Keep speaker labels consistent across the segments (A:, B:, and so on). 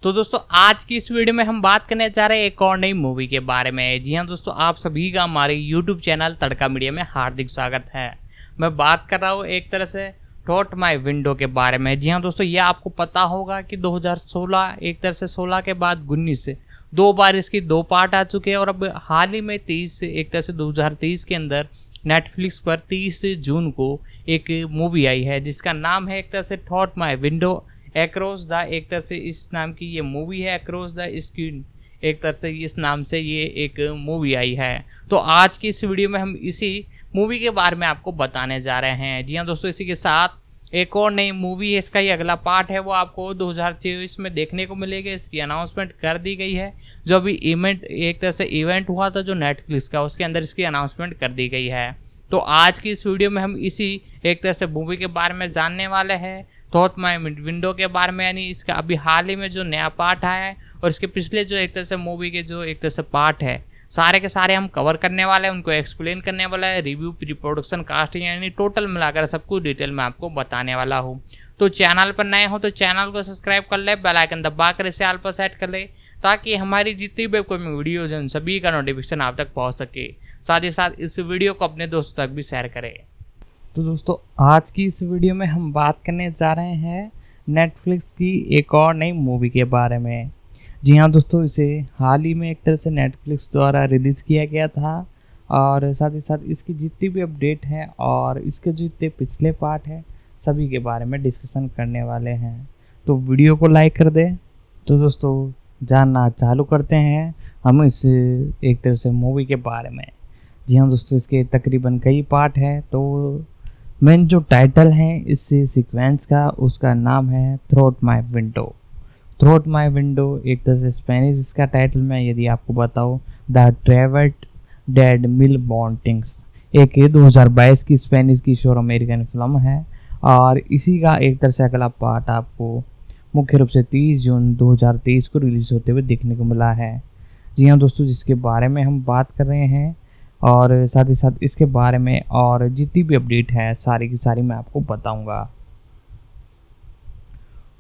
A: तो दोस्तों आज की इस वीडियो में हम बात करने जा रहे हैं एक और नई मूवी के बारे में। जी हाँ दोस्तों, आप सभी का हमारे यूट्यूब चैनल तड़का मीडिया में हार्दिक स्वागत है। मैं बात कर रहा हूँ एक तरह से थ्रू माय विंडो के बारे में। जी हाँ दोस्तों, ये आपको पता होगा कि 2016 एक तरह से 16 के बाद 19 से 2 बार इसकी 2 पार्ट आ चुके हैं और अब हाल ही में 23 एक तरह से 2023 के अंदर नेटफ्लिक्स पर 30 जून को एक मूवी आई है जिसका नाम है एक तरह से through my window across the, एक तरह से इस नाम की ये मूवी है। अक्रॉस द स्क्रीन एक तरह से इस नाम से ये एक मूवी आई है। तो आज की इस वीडियो में हम इसी मूवी के बारे में आपको बताने जा रहे हैं। जी हाँ दोस्तों, इसी के साथ एक और नई मूवी है, इसका ये अगला पार्ट है वो आपको 2024 में देखने को मिलेगा। इसकी अनाउंसमेंट कर दी गई है। जो अभी इवेंट एक तरह से इवेंट हुआ था जो नेटफ्लिक्स का, उसके अंदर इसकी अनाउंसमेंट कर दी गई है। तो आज की इस वीडियो में हम इसी एक तरह से मूवी के बारे में जानने वाले हैं, थ्रू माय विंडो के बारे में, यानी इसका अभी हाल ही में जो नया पार्ट आया है और इसके पिछले जो एक तरह से मूवी के जो एक तरह से पार्ट है सारे के सारे हम कवर करने वाले हैं, उनको एक्सप्लेन करने वाला है। रिव्यू, प्री प्रोडक्शन, कास्टिंग यानी टोटल मिलाकर सब कुछ डिटेल में आपको बताने वाला हूँ। तो चैनल पर नए हो तो चैनल को सब्सक्राइब कर ले, बेल आइकन दबाकर इसे ऑल पर सेट कर ले ताकि हमारी जितनी भी कोई वीडियोज हैं उन सभी का नोटिफिकेशन आप तक पहुँच सके। साथ ही साथ इस वीडियो को अपने दोस्तों तक भी शेयर करें। तो दोस्तों आज की इस वीडियो में हम बात करने जा रहे हैं नेटफ्लिक्स की एक और नई मूवी के बारे में। जी हाँ दोस्तों, इसे हाल ही में एक तरह से नेटफ्लिक्स द्वारा रिलीज़ किया गया था और साथ ही साथ इसकी जितनी भी अपडेट हैं और इसके जो जितने पिछले पार्ट हैं सभी के बारे में डिस्कशन करने वाले हैं। तो वीडियो को लाइक कर दें। तो दोस्तों जानना चालू करते हैं हम इस एक तरह से मूवी के बारे में। जी हाँ दोस्तों, इसके तकरीबन कई पार्ट हैं। तो मेन जो टाइटल है इस सीक्वेंस का उसका नाम है through my window. Through my window एक तरह से स्पेनिश इसका टाइटल में यदि आपको बताऊँ द ट्रेवर्ड डेड मिल बॉन्टिंग्स, एक 2022 की स्पेनिश की शोर अमेरिकन फिल्म है और इसी का एक तरह से अगला पार्ट आपको मुख्य रूप से 30 जून 2023 को रिलीज़ होते हुए देखने को मिला है। जी हाँ दोस्तों, जिसके बारे में हम बात कर रहे हैं और साथ ही साथ इसके बारे में और जितनी भी अपडेट है सारी की सारी मैं आपको बताऊंगा।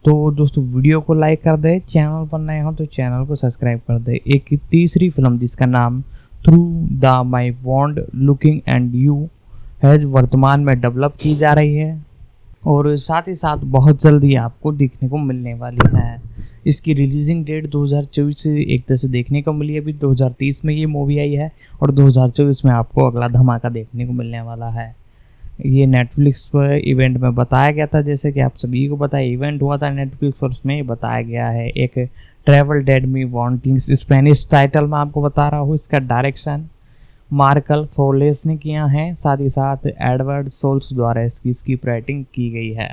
A: तो दोस्तों वीडियो को लाइक कर दे, चैनल पर नए हो तो चैनल को सब्सक्राइब कर दे। एक तीसरी फिल्म जिसका नाम through the my wand looking and you है वर्तमान में डेवलप की जा रही है और साथ ही साथ बहुत जल्दी आपको देखने को मिलने वाली है। इसकी रिलीजिंग डेट 2024 से एक तरह से देखने को मिली है। अभी 2023 में ये मूवी आई है और 2024 में आपको अगला धमाका देखने को मिलने वाला है। ये नेटफ्लिक्स पर इवेंट में बताया गया था, जैसे कि आप सभी को पता है इवेंट हुआ था नेटफ्लिक्स पर, उसमें बताया गया है एक ट्रेवल डेड मी वॉन्टिंग्स। स्पेनिश टाइटल में आपको बता रहा हूँ। इसका डायरेक्शन मार्कल फोलेस ने किया है, साथ ही साथ एडवर्ड सोल्स द्वारा इसकी स्क्रिप्ट राइटिंग की गई है।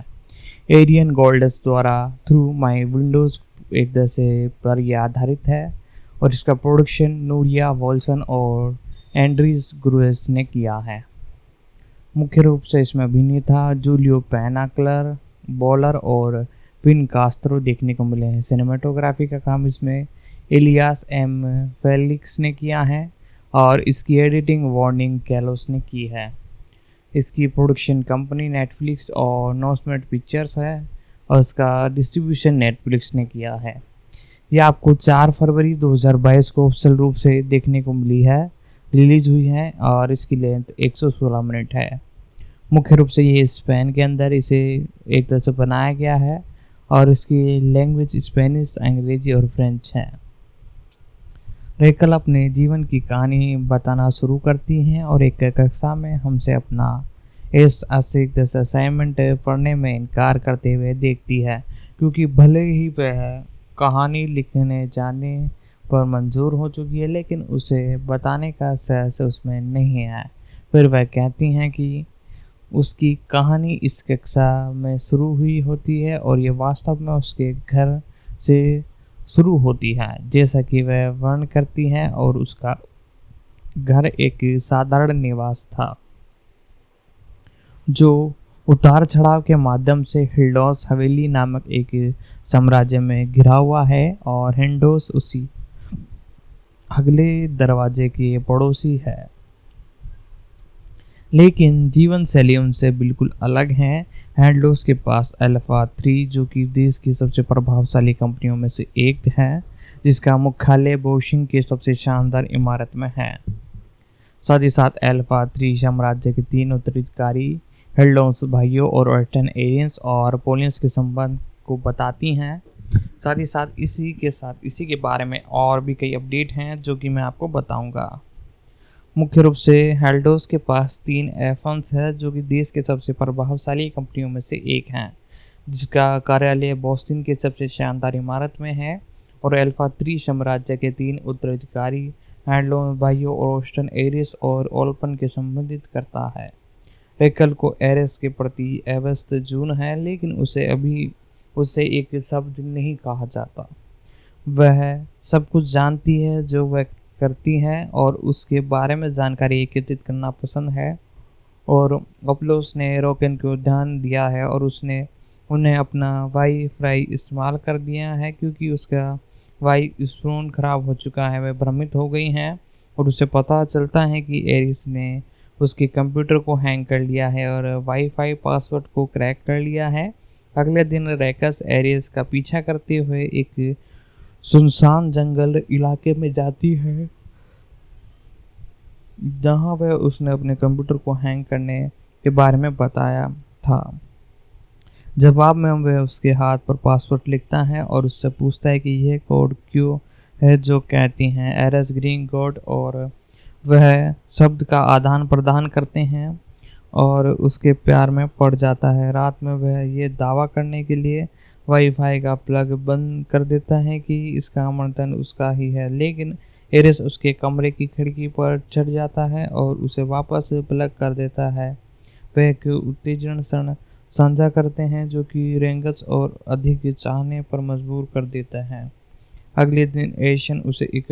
A: एरियन गोल्डस द्वारा थ्रू माई विंडोज एक तरह से पर यह आधारित है और इसका प्रोडक्शन नूरिया वॉल्सन और एंड्रीज ग्रुएस ने किया है। मुख्य रूप से इसमें अभिनेता जूलियो पैनाक्लर, बॉलर और पिन कास्त्रो देखने को मिले हैं। सिनेमाटोग्राफी का काम इसमें इलियास एम फेलिक्स ने किया है और इसकी एडिटिंग वार्निंग कैलोस ने की है। इसकी प्रोडक्शन कंपनी नेटफ्लिक्स और नोस्मेट पिक्चर्स है और इसका डिस्ट्रीब्यूशन नेटफ्लिक्स ने किया है। यह आपको 4 फरवरी 2022 को ऑफिशियल रूप से देखने को मिली है, रिलीज हुई है और इसकी लेंथ 116 मिनट है। मुख्य रूप से ये स्पेन के अंदर इसे एक तरह से बनाया गया है और इसकी लैंग्वेज स्पेनिश, अंग्रेजी और फ्रेंच है। रेकल अपने जीवन की कहानी बताना शुरू करती हैं और एक कक्षा में हमसे अपना इस असाइनमेंट पढ़ने में इनकार करते हुए देखती है, क्योंकि भले ही वह कहानी लिखने जाने पर मंजूर हो चुकी है लेकिन उसे बताने का साहस उसमें नहीं है। फिर वह कहती हैं कि उसकी कहानी इस कक्षा में शुरू हुई होती है और ये वास्तव में उसके घर से शुरू होती है, जैसा कि वह वर्णन करती हैं, और उसका घर एक साधारण निवास था जो उतार चढ़ाव के माध्यम से हिल्डोस हवेली नामक एक साम्राज्य में घिरा हुआ है और हिंडोस उसी अगले दरवाजे के पड़ोसी है। लेकिन जीवन शैली उनसे बिल्कुल अलग है। हैंडलोस के पास अल्फा 3 जो कि देश की सबसे प्रभावशाली कंपनियों में से एक है, जिसका मुख्यालय बोशिंग के सबसे शानदार इमारत में है। साथ ही साथ अल्फा 3 साम्राज्य के 3 उत्तराधिकारी हेल्डोन्स भाइयों और ऑर्टन एरियंस और पोलियंस के संबंध को बताती हैं। साथ ही साथ इसी के बारे में और भी कई अपडेट हैं जो कि मैं आपको बताऊंगा। मुख्य रूप से हेल्डोस के पास 3 एफन्स है जो कि देश के सबसे प्रभावशाली कंपनियों में से एक हैं, जिसका कार्यालय बोस्टन के सबसे शानदार इमारत में है। और अल्फा 3 साम्राज्य के 3 उत्तराधिकारी हैंडलोन भाइयों और ऑस्टन एरिस और ओल्पन के संबंधित करता है। रेकल को एरिस के प्रति अवस्थ जून है, लेकिन उससे एक शब्द नहीं कहा जाता। वह सब कुछ जानती है जो वह करती है और उसके बारे में जानकारी एकत्रित करना पसंद है। और अपलोस ने रोकेन को ध्यान दिया है और उसने उन्हें अपना वाईफाई इस्तेमाल कर दिया है क्योंकि उसका फोन खराब हो चुका है। वह भ्रमित हो गई हैं और उसे पता चलता है कि एरिस ने उसके कंप्यूटर को हैंग कर लिया है और वाईफाई पासवर्ड को क्रैक कर लिया है। अगले दिन रेकस एरिस का पीछा करते हुए एक सुनसान जंगल इलाके में जाती है, जहां वह उसने अपने कंप्यूटर को हैंग करने के बारे में बताया था। जवाब में वह उसके हाथ पर पासवर्ड लिखता है और उससे पूछता है कि यह कोड क्यों है जो कहती हैं एरस ग्रीन कोड, और वह शब्द का आदान प्रदान करते हैं और उसके प्यार में पड़ जाता है। रात में वह ये दावा करने के लिए वाईफाई का प्लग बंद कर देता है कि इसका आमंत्रण उसका ही है, लेकिन एरिस उसके कमरे की खिड़की पर चढ़ जाता है और उसे वापस प्लग कर देता है। वह एक उत्तेजन क्षण साझा करते हैं जो कि रेंगस और अधिक चाहने पर मजबूर कर देता है। अगले दिन एशियन उसे एक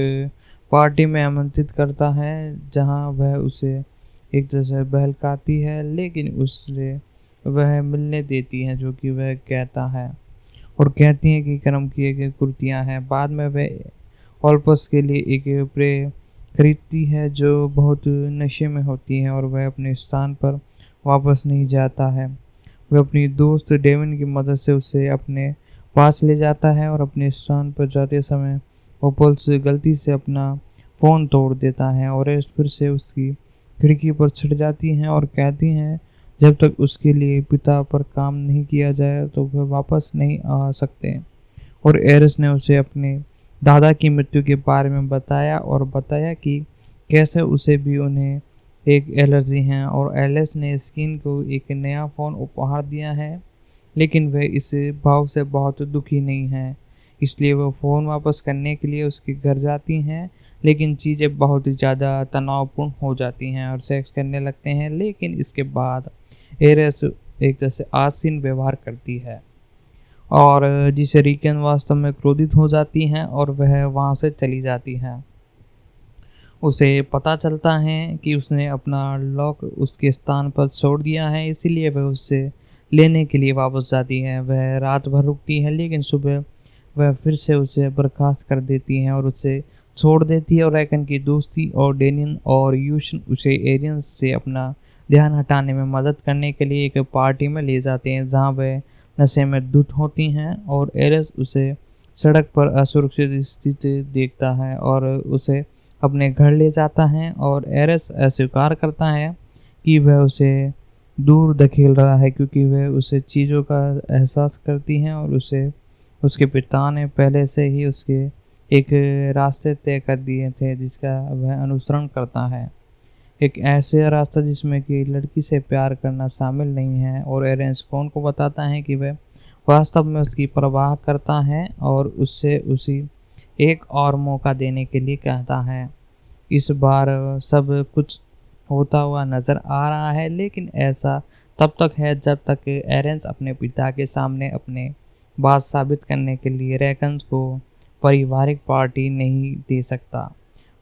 A: पार्टी में आमंत्रित करता है जहां वह उसे एक जैसे बहकाती है, लेकिन उसे वह मिलने देती है जो कि वह कहता है और कहती है कि कर्म किए गए कुर्तियाँ हैं। बाद में वह ऑल्पस के लिए एक प्रे खरीदती है जो बहुत नशे में होती है और वह अपने स्थान पर वापस नहीं जाता है। वह अपनी दोस्त डेविन की मदद से उसे अपने पास ले जाता है और अपने स्थान पर जाते समय ओपल्स गलती से अपना फ़ोन तोड़ देता है और फिर से उसकी खिड़की पर चढ़ जाती हैं और कहती हैं जब तक उसके लिए पिता पर काम नहीं किया जाए तो वह वापस नहीं आ सकते। और एरिस ने उसे अपने दादा की मृत्यु के बारे में बताया और बताया कि कैसे उसे भी उन्हें एक एलर्जी है और एलिस ने स्किन को एक नया फ़ोन उपहार दिया है, लेकिन वह इस भाव से बहुत दुखी नहीं है, इसलिए वह फ़ोन वापस करने के लिए उसके घर जाती हैं। लेकिन चीज़ें बहुत ज़्यादा तनावपूर्ण हो जाती हैं और सेक्स करने लगते हैं, लेकिन इसके बाद एरिस एक जैसे आसीन व्यवहार करती है और जिसे रिकेन वास्तव में क्रोधित हो जाती हैं और वह वहाँ से चली जाती है। उसे पता चलता है कि उसने अपना लॉक उसके स्थान पर छोड़ दिया है, इसीलिए वह उससे लेने के लिए वापस जाती है। वह रात भर रुकती है, लेकिन सुबह वह फिर से उसे बर्खास्त कर देती हैं और उसे छोड़ देती है। और रैकन की दोस्ती और डेनियन और यूशन उसे एरियंस से अपना ध्यान हटाने में मदद करने के लिए एक पार्टी में ले जाते हैं जहां वह नशे में धुत होती हैं और एरिस उसे सड़क पर असुरक्षित स्थिति देखता है और उसे अपने घर ले जाता है। और एरिस अस्वीकार करता है कि वह उसे दूर धकेल रहा है क्योंकि वह उसे चीज़ों का एहसास करती हैं और उसके पिता ने पहले से ही उसके एक रास्ते तय कर दिए थे जिसका वह अनुसरण करता है, एक ऐसे रास्ता जिसमें कि लड़की से प्यार करना शामिल नहीं है। और एरेंस कौन को बताता है कि वह वास्तव में उसकी परवाह करता है और उससे उसी एक और मौका देने के लिए कहता है। इस बार सब कुछ होता हुआ नज़र आ रहा है, लेकिन ऐसा तब तक है जब तक एरेंस अपने पिता के सामने अपने बात साबित करने के लिए रैकन को पारिवारिक पार्टी नहीं दे सकता।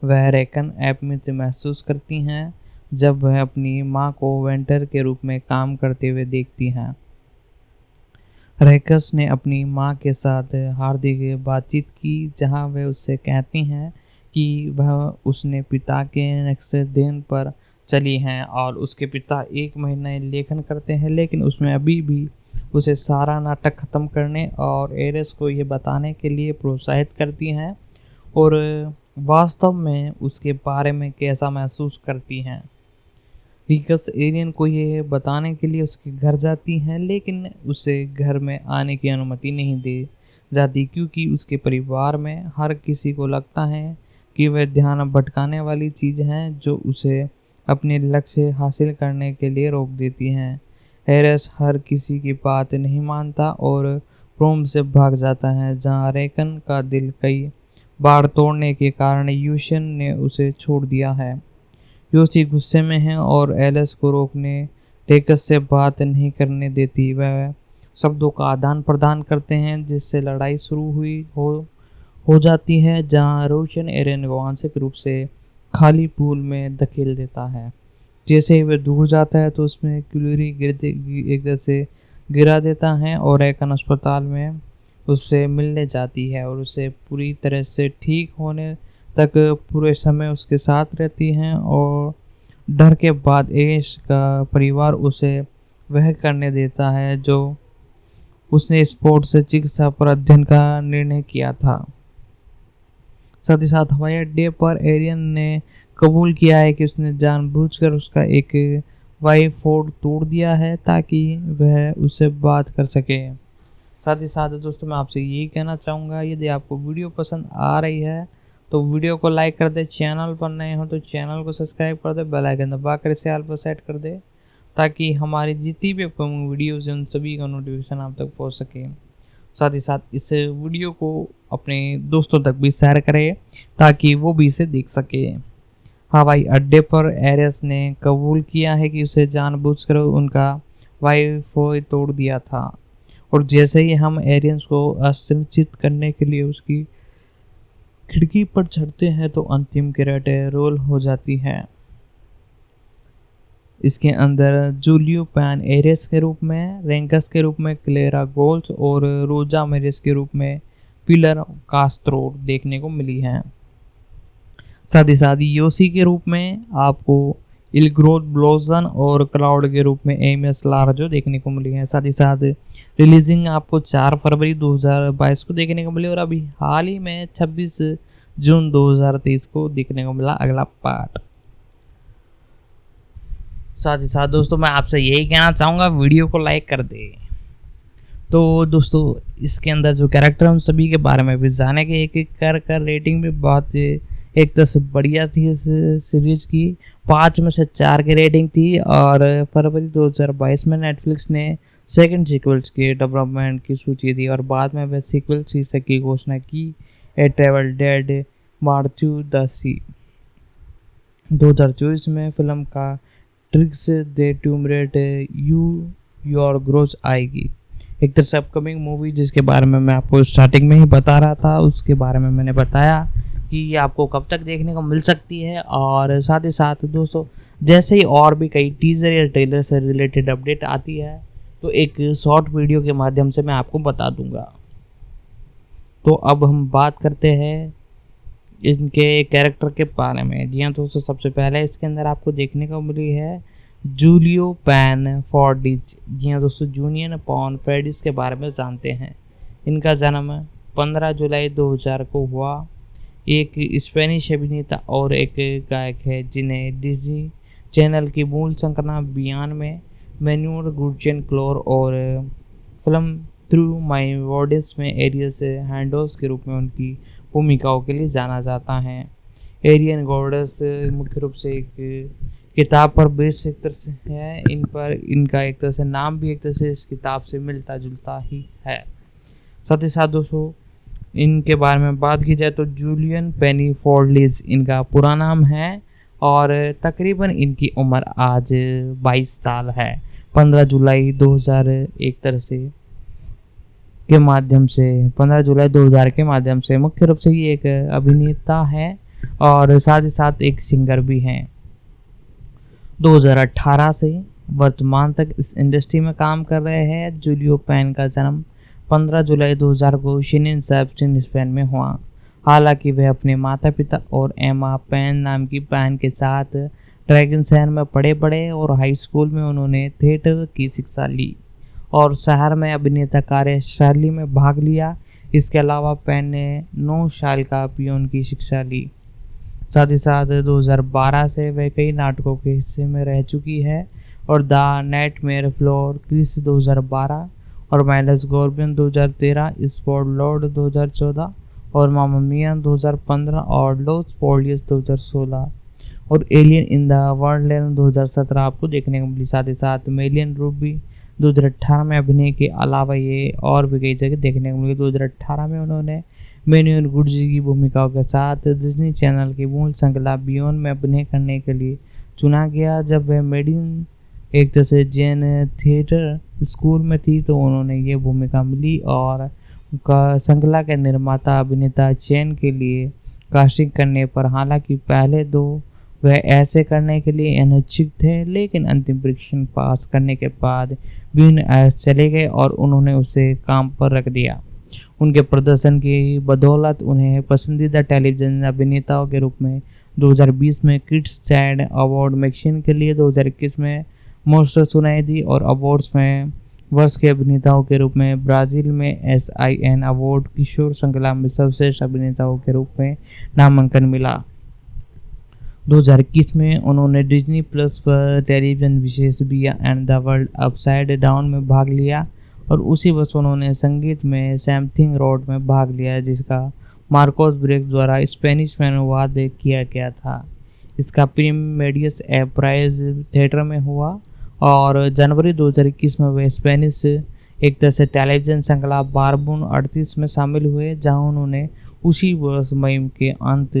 A: वह रैकन अपमित महसूस करती हैं जब वह अपनी मां को वेंटर के रूप में काम करते हुए देखती हैं। रैकस ने अपनी मां के साथ हार्दिक बातचीत की जहां वह उससे कहती हैं कि वह उसने पिता के नेक्स्ट दिन पर चली हैं और उसके पिता एक महीना लेखन करते हैं, लेकिन उसमें अभी भी उसे सारा नाटक ख़त्म करने और एरेस को ये बताने के लिए प्रोत्साहित करती हैं और वास्तव में उसके बारे में कैसा महसूस करती हैं। रिकस एरियन को ये बताने के लिए उसके घर जाती हैं, लेकिन उसे घर में आने की अनुमति नहीं दी जाती क्योंकि उसके परिवार में हर किसी को लगता है कि वह ध्यान भटकाने वाली चीज़ हैं जो उसे अपने लक्ष्य हासिल करने के लिए रोक देती हैं। एरेस हर किसी की बात नहीं मानता और प्रोम से भाग जाता है, जहां रेकन का दिल कई बार तोड़ने के कारण यूशन ने उसे छोड़ दिया है। योशी गुस्से में है और एलिस को रोकने टेकस से बात नहीं करने देती। वह शब्दों का आदान प्रदान करते हैं जिससे लड़ाई शुरू हो जाती है, जहां रोशन एरेन को आंशिक रूप से खाली पूल में धकेल देता है। जैसे ही वह दूर जाता है तो उसमें क्यूलरी एक तरह से गिरा देता है और रेकन अस्पताल में उससे मिलने जाती है और उसे पूरी तरह से ठीक होने तक पूरे समय उसके साथ रहती हैं और डर के बाद एश का परिवार उसे वह करने देता है जो उसने स्पोर्ट्स चिकित्सा पर अध्ययन का निर्णय किया था। साथ ही साथ हवाई अड्डे पर एरियन ने कबूल किया है कि उसने जानबूझकर उसका एक वाई फोर्ड तोड़ दिया है ताकि वह उससे बात कर सके। साथ ही साथ दोस्तों मैं आपसे यही कहना चाहूँगा, यदि आपको वीडियो पसंद आ रही है तो वीडियो को लाइक कर दे, चैनल पर नए हो तो चैनल को सब्सक्राइब कर दे, बेल आइकन दबा कर इसे ऑल पर सेट कर दे ताकि हमारी जितनी भी अपकमिंग वीडियोज़ हैं उन सभी का नोटिफिकेशन आप तक पहुँच सके। साथ ही साथ इस वीडियो को अपने दोस्तों तक भी शेयर करें ताकि वो भी इसे देख सके। हवाई अड्डे पर एरेस ने कबूल किया है कि उसे जानबूझकर उनका वाईफाई तोड़ दिया था और जैसे ही हम एरियंस को आश्चर्यचकित करने के लिए उसकी खिड़की पर चढ़ते हैं तो अंतिम क्रेडिट रोल हो जाती है। इसके अंदर जूलियो पैन एरेस के रूप में, रेंकस के रूप में क्लेरा गोल्स और रोजा मेरेस के रूप में पिलर कास्त्रो देखने को मिली हैं। साथ ही साथ योशी के रूप में आपको इलग्रोथ ब्लोजन और क्लाउड के रूप में एमएस लार्जो देखने को मिली है। साथ ही साथ रिलीजिंग आपको 4 फरवरी 2022 को देखने को मिली और अभी हाल ही में 26 जून 2023 को देखने को मिला अगला पार्ट। साथ ही साथ दोस्तों मैं आपसे यही कहना चाहूँगा, वीडियो को लाइक कर दे। तो दोस्तों इसके अंदर जो कैरेक्टर उन सभी के बारे में भी जाने के एक कर रेटिंग भी बहुत एक तरह से बढ़िया थी। इस सीरीज की 5 में से 4 की रेटिंग थी और फरवरी 2022 में नेटफ्लिक्स ने सेकंड सीक्वल्स के डेवलपमेंट की सूची दी और बाद में वह सीक्वल शीर्षक की घोषणा की, ए ट्रेवल डेड मार्थ्यू द सी। 2024 में फिल्म का ट्रिक्स दे टूमरेट योर ग्रोथ आएगी, एक तरह से अपकमिंग मूवी जिसके बारे में मैं आपको स्टार्टिंग में ही बता रहा था। उसके बारे में मैंने बताया कि ये आपको कब तक देखने को मिल सकती है और साथ ही साथ दोस्तों जैसे ही और भी कई टीजर या ट्रेलर से रिलेटेड अपडेट आती है तो एक शॉर्ट वीडियो के माध्यम से मैं आपको बता दूंगा। तो अब हम बात करते हैं इनके कैरेक्टर के बारे में। जी हाँ दोस्तों, सबसे पहले इसके अंदर आपको देखने को मिली है जूलियो पैन फोर्डिज। जी हाँ दोस्तों, जूनियर पॉन फोर्डिज के बारे में जानते हैं। इनका जन्म 15 जुलाई 2000 को हुआ। एक स्पेनिश अभिनेता और एक गायक है जिन्हें डिज्नी चैनल की मूल श्रृंखला बियान में मैन्यूर गुर्चन क्लोर और फिल्म थ्रू माई वर्ड्स में एरियस हैंडोस के रूप में उनकी भूमिकाओं के लिए जाना जाता है। एरियन गॉडेस मुख्य रूप से एक किताब पर बेस्ड एक तरह से है। इनका एक तरह से नाम भी एक तरह से इस किताब से मिलता जुलता ही है। साथ ही साथ दोस्तों इनके बारे में बात की जाए तो जूलियन पेनी फोर्डलिज इनका पूरा नाम है और तकरीबन इनकी उम्र आज 22 साल है। 15 जुलाई 2000 एक तरह से के माध्यम से 15 जुलाई 2000 के माध्यम से मुख्य रूप से ये एक अभिनेता है और साथ ही साथ एक सिंगर भी हैं। 2018 से वर्तमान तक इस इंडस्ट्री में काम कर रहे हैं। जूलियो पैन का जन्म 15 जुलाई 2000 को शिनिन सेबस्टिन स्पेन में हुआ। हालांकि वह अपने माता पिता और एमा पैन नाम की बहन के साथ ड्रैगन शहर में पढ़े और हाई स्कूल में उन्होंने थिएटर की शिक्षा ली और शहर में अभिनेता कार्यशैली में भाग लिया। इसके अलावा पेन ने 9 साल का पियोन की शिक्षा ली। साथ ही साथ 2012 से वह कई नाटकों के हिस्से में रह चुकी है और द नाइटमेयर फ्लोर क्रिस 2012 और माइलस गॉर्बियन 2013, स्पॉट लॉर्ड 2014 और मामा मिया 2015 और लॉस पोलियस 2016 और एलियन इन द वंडरलैंड 2017 आपको देखने को मिली। साथ ही साथ मेलियन रूबी 2018 में अभिनय के अलावा ये और भी कई जगह देखने को मिली। 2018 में उन्होंने मैन्युअल गुडजी की भूमिकाओं के साथ डिज्नी चैनल की मूल श्रृंखला बियॉन्ड में अभिनय करने के लिए चुना गया। जब वह मेडिन एक तरह से जैन थिएटर स्कूल में थी तो उन्होंने ये भूमिका मिली और श्रृंखला के निर्माता अभिनेता चैन के लिए कास्टिंग करने पर, हालांकि पहले 2 वह ऐसे करने के लिए अनिच्छुक थे, लेकिन अंतिम परीक्षण पास करने के बाद बियॉन्ड चले गए और उन्होंने उसे काम पर रख दिया। उनके प्रदर्शन की बदौलत उन्हें पसंदीदा टेलीविजन अभिनेताओं के रूप में 2020 में किड्स चाइल्ड अवार्ड मैगजीन के लिए, 2021 में मोस्ट सुनाई दी और अवार्ड्स में वर्ष के अभिनेताओं के रूप में ब्राजील में SIN अवार्ड किशोर श्रृंखला में सर्वश्रेष्ठ अभिनेताओं के रूप में नामांकन मिला। 2021 में उन्होंने डिज्नी प्लस पर टेलीविजन विशेष बिया and the world upside down में भाग लिया और उसी वर्ष उन्होंने संगीत में समथिंग रोड में भाग लिया, जिसका मार्कोस ब्रेक द्वारा स्पेनिश में अनुवाद किया गया था। इसका प्रीमियर्स प्राइज थिएटर में हुआ और जनवरी 2021 में वे स्पेनिश एक तरह से टेलीविजन श्रृंखला बारबून 38 में शामिल हुए, जहां उन्होंने उसी वर्ष मई के अंत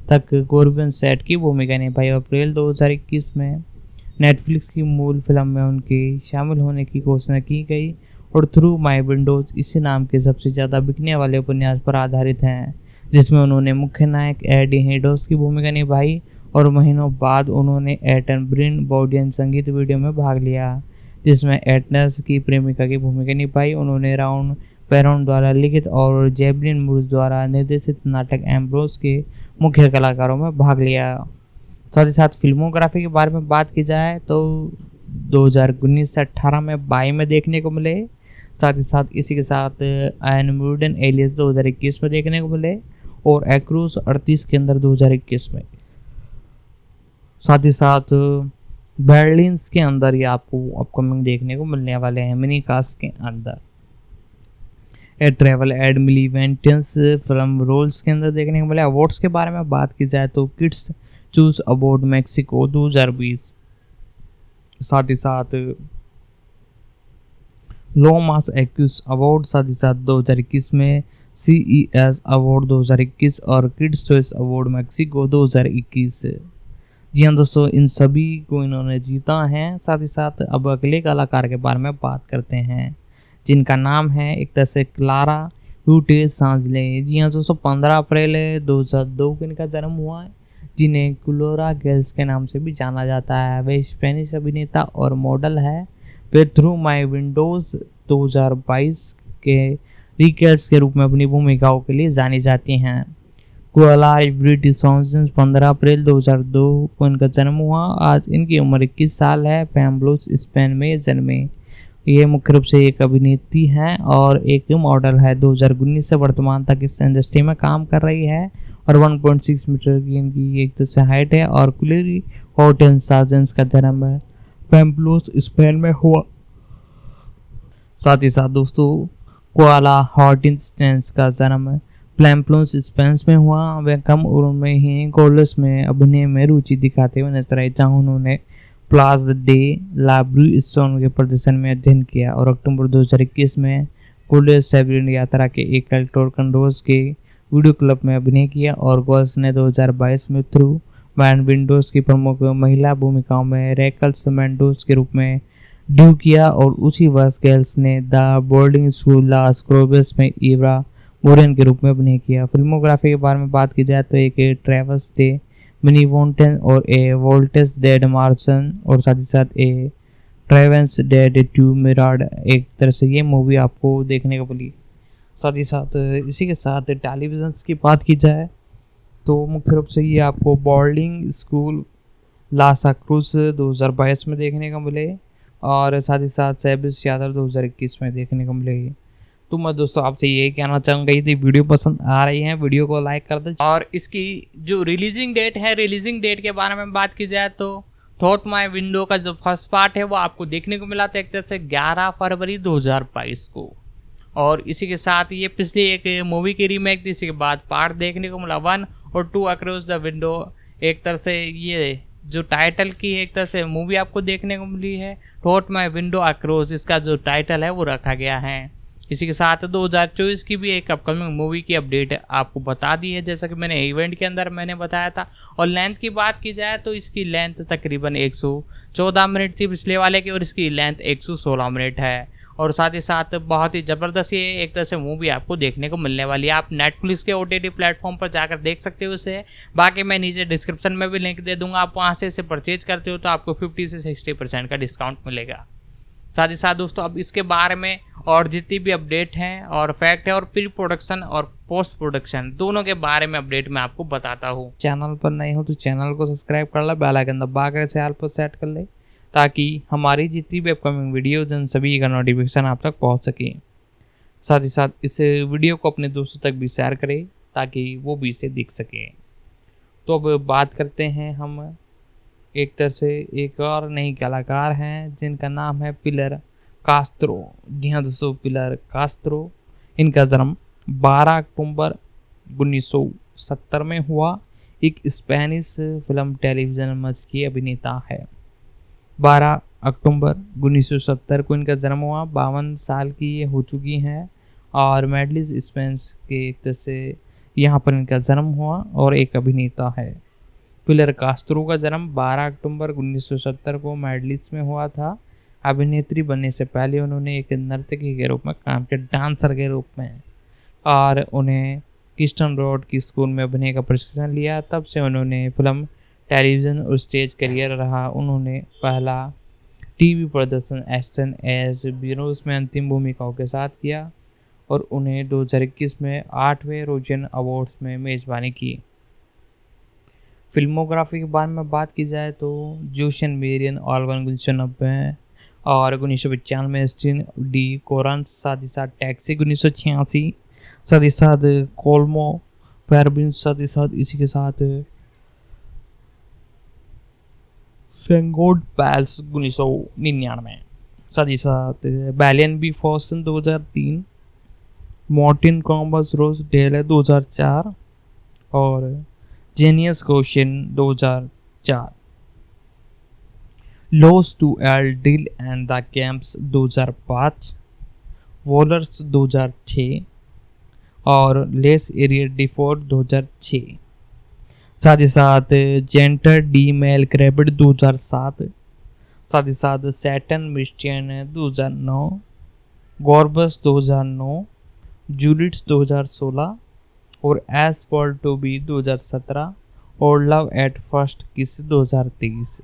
A: तक गोर्बियन सेट की भूमिका निभाई। अप्रैल 2021 में नेटफ्लिक्स की मूल फिल्म में उनके शामिल होने की घोषणा की गई और थ्रू माई विंडोज इसी नाम के सबसे ज़्यादा बिकने वाले उपन्यास पर आधारित हैं, जिसमें उन्होंने मुख्य नायक एडी हेडोस की भूमिका निभाई और महीनों बाद उन्होंने एटन ब्रिन बॉडियन संगीत वीडियो में भाग लिया, जिसमें एटनस की प्रेमिका की भूमिका निभाई। उन्होंने राउंड पेरोन द्वारा लिखित और जेबलिन मूर्स द्वारा निर्देशित नाटक एम्ब्रोस के मुख्य कलाकारों में भाग लिया। साथ ही साथ फिल्मोग्राफी के बारे में बात की जाए तो 2019 से 18 में 22 में देखने को मिले। साथ ही साथ इसी के साथ एन म्यूडन एलियस 2021 में देखने को मिले और एक्रूस 38 के अंदर 2021 में। साथ ही साथ बर्लिन्स के अंदर ये आपको अपकमिंग देखने को मिलने वाले हैं मिनी कास्ट के अंदर। ट्रैवल एड मिलीवेंटेंस फिल्म रोल्स के अंदर देखने को मिले। अवार्ड्स के बारे में बात की जाए तो किड्स चूज अवार्ड मैक्सिको 2020, साथ ही साथ लोमास एक्यूस अवार्ड, साथ ही साथ 2021 में CES अवार्ड 2021 और किड्स चॉइस अवार्ड मैक्सिको 2021। जी हाँ दोस्तों, इन सभी को इन्होंने जीता है। साथ ही साथ अब अगले कलाकार के बारे में बात करते हैं, जिनका नाम है एक तरह से क्लारा लूटेज सांजले। जी हाँ दोस्तों, 15 अप्रैल 2002 को इनका जन्म हुआ है, जिन्हें क्लोरा गेल्स के नाम से भी जाना जाता है। वे स्पेनिश अभिनेता और मॉडल है। वे थ्रू माई विंडोज 2022 के रिकेल्स के रूप में अपनी भूमिकाओं के लिए जानी जाती हैं। क्लोरा ब्रिटिश 15 अप्रैल 2002 को इनका जन्म हुआ। आज इनकी उम्र 21 साल है। पैम्ब्लोस स्पेन में जन्मे। ये मुख्य रूप से एक अभिनेत्री हैं और एक मॉडल है। 2019 से वर्तमान तक इस इंडस्ट्री में काम कर रही है और 1.6 मीटर की इनकी एक तरह से हाइट है। और क्लेरी हॉर्टन सार्जेंस का जन्म है पैम्ब्लोस स्पेन में हुआ। साथ ही साथ दोस्तों, कोआला हॉर्टिंस का जन्म पैम्ब्लोस स्पेन में हुआ। वह कम उम्र में ही गोल्स में अभिनय में रुचि दिखाते हुए नजर आए, जहाँ उन्होंने प्लाज डे लाब्रू स्टोन के प्रदर्शन में अध्ययन किया और अक्टूबर 2021 में गोल्डन सेवरिन यात्रा के एक टोरकन रोज के वीडियो क्लब में अभिनय किया और गोल्स ने 2022 में थ्रू मैन विंडोज की प्रमुख महिला भूमिकाओं में रेकल्स मैंडोज के रूप में ड्यू किया और उसी वर्ष गर्ल्स ने द बोर्डिंग स्कूल लास क्रोबेस में ईवा मोरेन के रूप में अभिनय किया। फिल्मोग्राफी के बारे में बात की जाए तो एक ट्रेवल्स डे मिनी वॉन्टेन और ए वोल्टेस डेड मार्सन और साथ ही साथ ए ट्रेवेंस डेड टू मिराड, एक तरह से ये मूवी आपको देखने को मिली। साथ ही साथ इसी के साथ टेलीविजन की बात की जाए तो मुख्य रूप से ये आपको बोर्डिंग स्कूल लासा क्रूज 2022 में देखने को मिले और साथ ही साथ सहबिस यादव 2021 में देखने को मिलेगी। तो मैं दोस्तों आपसे यही कहना चाहूँगा, यदि वीडियो पसंद आ रही है वीडियो को लाइक कर दें। और इसकी जो रिलीजिंग डेट है, रिलीजिंग डेट के बारे में बात की जाए तो थॉट माई विंडो का जो फर्स्ट पार्ट है वो आपको देखने को मिला था एक तरह से 11 फरवरी 2022 को। और इसी के साथ ये पिछली एक मूवी की रीमेक थी, इसी के बाद पार्ट देखने को मिला 1 और 2 अक्रॉस द विंडो। एक तरह से ये जो टाइटल की एक तरह से मूवी आपको देखने को मिली है, थॉट माई विंडो अक्रॉस, इसका जो टाइटल है वो रखा गया है। इसी के साथ 2024 की भी एक अपकमिंग मूवी की अपडेट आपको बता दी है, जैसा कि मैंने इवेंट के अंदर मैंने बताया था। और लेंथ की बात की जाए तो इसकी लेंथ तकरीबन 114 मिनट थी पिछले वाले की, और इसकी लेंथ 116 मिनट है। और साथ ही साथ बहुत ही ज़बरदस्त ये एक तरह से मूवी आपको देखने को मिलने वाली है। आप नेटफ्लिक्स के OTT प्लेटफॉर्म पर जाकर देख सकते हो इसे। बाकी मैं नीचे डिस्क्रिप्शन में भी लिंक दे दूंगा, आप वहाँ से इसे परचेज करते हो तो आपको 50 से 60% का डिस्काउंट मिलेगा। साथ ही साथ दोस्तों अब इसके बारे में और जितनी भी अपडेट हैं और फैक्ट है और प्री प्रोडक्शन और पोस्ट प्रोडक्शन दोनों के बारे में अपडेट मैं आपको बताता हूँ। चैनल पर नए हो तो चैनल को सब्सक्राइब कर ले, बेल आइकन दबा कर इसे ऑल पर सेट कर ले, ताकि हमारी जितनी भी अपकमिंग वीडियोज उन सभी का नोटिफिकेशन आप तक पहुँच सके। साथ ही साथ इस वीडियो को अपने दोस्तों तक भी शेयर करें ताकि वो भी इसे देख सकें। तो अब बात करते हैं हम एक तरह से एक और नई कलाकार हैं जिनका नाम है पिलर कास्त्रो। जी हाँ दोस्तों, पिलर कास्त्रो, इनका जन्म 12 अक्टूबर 1970 में हुआ। एक स्पेनिश फिल्म टेलीविज़न मंच की अभिनेता है। 12 अक्टूबर 1970 को इनका जन्म हुआ। 52 साल की ये हो चुकी हैं और मेडलिस स्पेंस के एक तरह से यहाँ पर इनका जन्म हुआ और एक अभिनेता है। पिलर कास्त्रो का जन्म 12 अक्टूबर 1970 को मेडलिस में हुआ था। अभिनेत्री बनने से पहले उन्होंने एक नर्तकी के रूप में काम किया, डांसर के रूप में, और उन्हें किस्टन रोड की स्कूल में अभिनय का प्रशिक्षण लिया। तब से उन्होंने फिल्म, टेलीविज़न और स्टेज करियर रहा। उन्होंने पहला टीवी प्रदर्शन एस्टन एज ब्यूरोस में अंतिम भूमिकाओं के साथ किया और उन्हें 2021 में 8वें रोजन अवार्ड्स में मेज़बानी की। फिल्मोग्राफी के बारे में बात की जाए तो जोशन मेरियन ऑलवन 1990 और 1995 में स्टीन डी कोरंस, साथ ही साथ टैक्सी 1986, साथ ही साथ कोल्मो पैरबिन, साथ ही साथ इसी के साथ फेंगोड पैल्स 1999, साथ ही साथ बैलियन बी फॉसन 2003, मॉर्टिन कॉम्बस रोज डेले 2004 और genius caution 2004, loss to L dill and the camps 2005, wallers 2006 और लेस एरियर डिफोर्ड 2006, साथ ही साथ जेंटर डी मेल क्रैबिट 2007, साथ ही साथ सैटन मिस्टियन 2009, गॉर्बस 2009, जूलिट्स 2016 और एस पॉल टू बी 2017 और लव एट फर्स्ट किस 2023।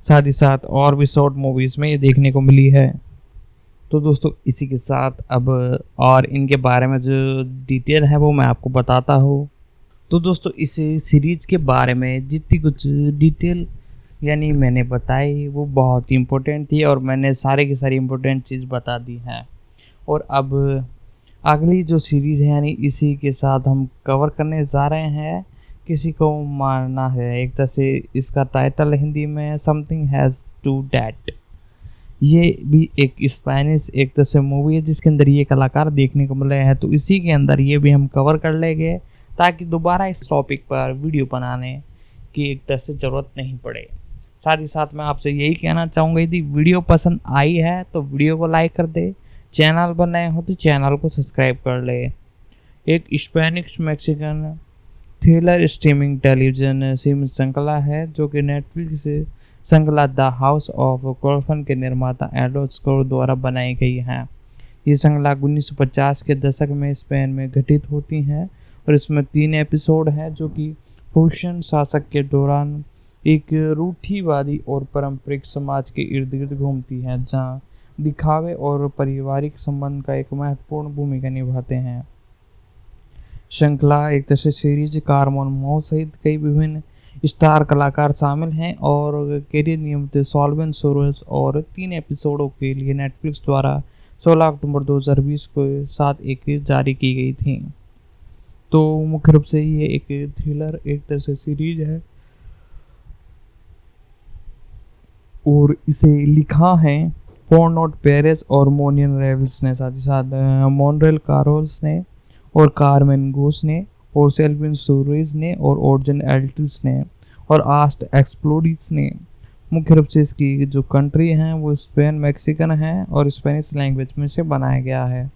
A: साथ ही साथ और भी शॉर्ट मूवीज़ में ये देखने को मिली है। तो दोस्तों इसी के साथ अब और इनके बारे में जो डिटेल है वो मैं आपको बताता हूँ। तो दोस्तों इस सीरीज़ के बारे में जितनी कुछ डिटेल यानी मैंने बताई वो बहुत ही इम्पोर्टेंट थी और मैंने सारे की सारी इम्पोर्टेंट चीज़ बता दी है। और अब अगली जो सीरीज़ है यानी इसी के साथ हम कवर करने जा रहे हैं। किसी को मारना है, एक तरह से इसका टाइटल हिंदी में समथिंग हैज़ टू डैट। ये भी एक स्पेनिश एक तरह से मूवी है जिसके अंदर ये कलाकार देखने को मिले हैं, तो इसी के अंदर ये भी हम कवर कर लेंगे ताकि दोबारा इस टॉपिक पर वीडियो बनाने की एक तरह से ज़रूरत नहीं पड़े। साथ ही साथ मैं आपसे यही कहना चाहूँगा, यदि वीडियो पसंद आई है तो वीडियो को लाइक कर दे, चैनल पर नए हो तो चैनल को सब्सक्राइब कर ले। एक Spanish Mexican thriller streaming television series श्रृंखला है जो कि नेटफ्लिक्स श्रृंखला द हाउस ऑफ कॉर्फन के निर्माता एडोल्फ स्कोर द्वारा बनाई गई है। ये श्रृंखला 1950 के दशक में स्पेन में घटित होती हैं और इसमें 3 एपिसोड हैं जो कि पोर्शियन शासक के दौरान एक रूढ़िवादी और पारंपरिक समाज के इर्द गिर्द घूमती हैं, जहां दिखावे और पारिवारिक संबंध का एक महत्वपूर्ण भूमिका निभाते हैं। श्रृंखला एक तरह से सीरीज कार्मन मो सहित कई विभिन्न स्टार कलाकार शामिल हैं और कैरियर नियमित सॉल्वेंट सोरेस और 3 एपिसोडों के लिए नेटफ्लिक्स द्वारा 16 अक्टूबर 2020 को साथ एक जारी की गई थी। तो मुख्य रूप से ये एक थ्रिलर एक तरह से सीरीज है और इसे लिखा है फोर्नोट पेरेस और मोनियन रेवल्स ने, साथ ही साथ मोनरेल कारोल्स ने और कार्मेन गोस ने और सेल्विन सोरेस ने और ओर्जन एल्टिस ने और आस्ट एक्सप्लोडिस ने। मुख्य रूप से इसकी जो कंट्री हैं वो स्पेन मैक्सिकन है और स्पेनिश लैंग्वेज में से बनाया गया है।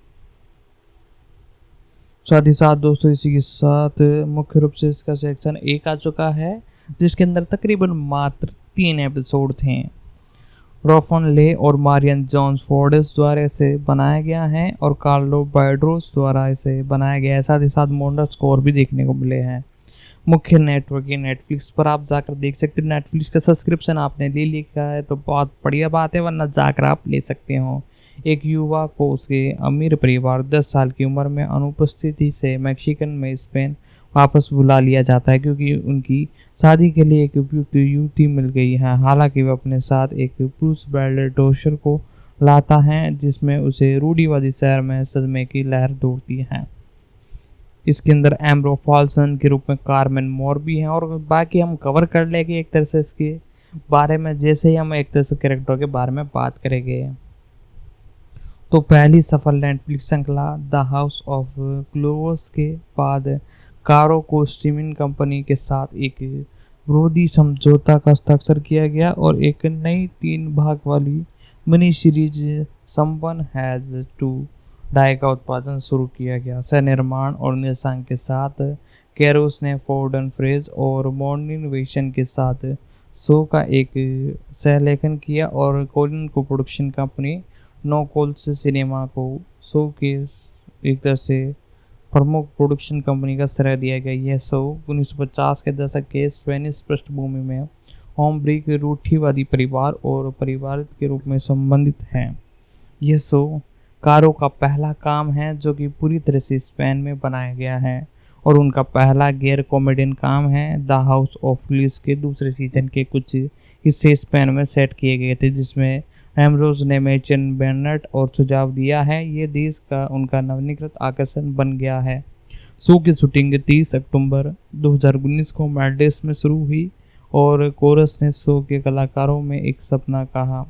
A: साथ ही साथ दोस्तों इसी के साथ मुख्य रूप से इसका सेक्शन 1 आ चुका है, जिसके अंदर तकरीबन मात्र 3 एपिसोड थे। रोफन ले और मारियन जॉन्स फोर्डेस द्वारा इसे बनाया गया है और कार्लो बाइड्रोस द्वारा इसे बनाया गया है। साथ ही साथ मोंडा स्कोर भी देखने को मिले हैं। मुख्य नेटवर्क नेटफ्लिक्स पर आप जाकर देख सकते हैं। नेटफ्लिक्स का सब्सक्रिप्शन आपने ले लिया है तो बहुत बढ़िया बात है, वरना जाकर आप ले सकते हो। एक युवा को उसके अमीर परिवार 10 साल की उम्र में अनुपस्थिति से मैक्सिकन में स्पेन वापस बुला लिया जाता है क्योंकि उनकी शादी के लिए एक उपयुक्त युवती मिल गई है। हालांकि वह अपने साथ एक पुरुष बैल्डोशर को लाता है जिसमें उसे रूढ़िवादी शहर में सदमे की लहर दौड़ती है। इसके अंदर एम्ब्रो फॉल्सन के रूप में कार्मेन मोर भी हैं और बाकी हम कवर कर लेंगे एक तरह से इसके बारे में, जैसे ही हम एक तरह से कैरेक्टर के बारे में बात करेंगे। तो पहली सफल नेटफ्लिक्स श्रृंखला द हाउस ऑफ क्लोवर्स के बाद कारो को स्ट्रीमिंग कंपनी के साथ एक विरोधी समझौता का हस्ताक्षर किया गया और एक नई 3 भाग वाली मिनी सीरीज संपन्न हैज टू डाई का उत्पादन शुरू किया गया। सह निर्माण और निर्देशन के साथ कैरोस ने फोर्डन फ्रेज और मॉर्निंग वेशन के साथ शो का एक सहलेखन किया और कोलिन को production company no coles cinema को शो के एक तरह से प्रमुख प्रोडक्शन कंपनी का श्रेय दिया गया। यह शो 1950 के दशक के स्पेनिश पृष्ठभूमि में होमब्री के रूढ़िवादी परिवार और परिवार के रूप में संबंधित है। यह शो कारो का पहला काम है जो कि पूरी तरह से स्पेन में बनाया गया है और उनका पहला गैर कॉमेडियन काम है। द हाउस ऑफ पुलिस के दूसरे सीजन के कुछ हिस्से स्पेन में सेट किए गए थे जिसमें एम्ब्रोज ने मेचन बेर्नट और सुझाव दिया है। ये देश का उनका नवीनीकृत आकर्षण बन गया है। शो की शूटिंग 30 अक्टूबर 2019 को मैड्रिड में शुरू हुई और कोरस ने शो के कलाकारों में एक सपना कहा।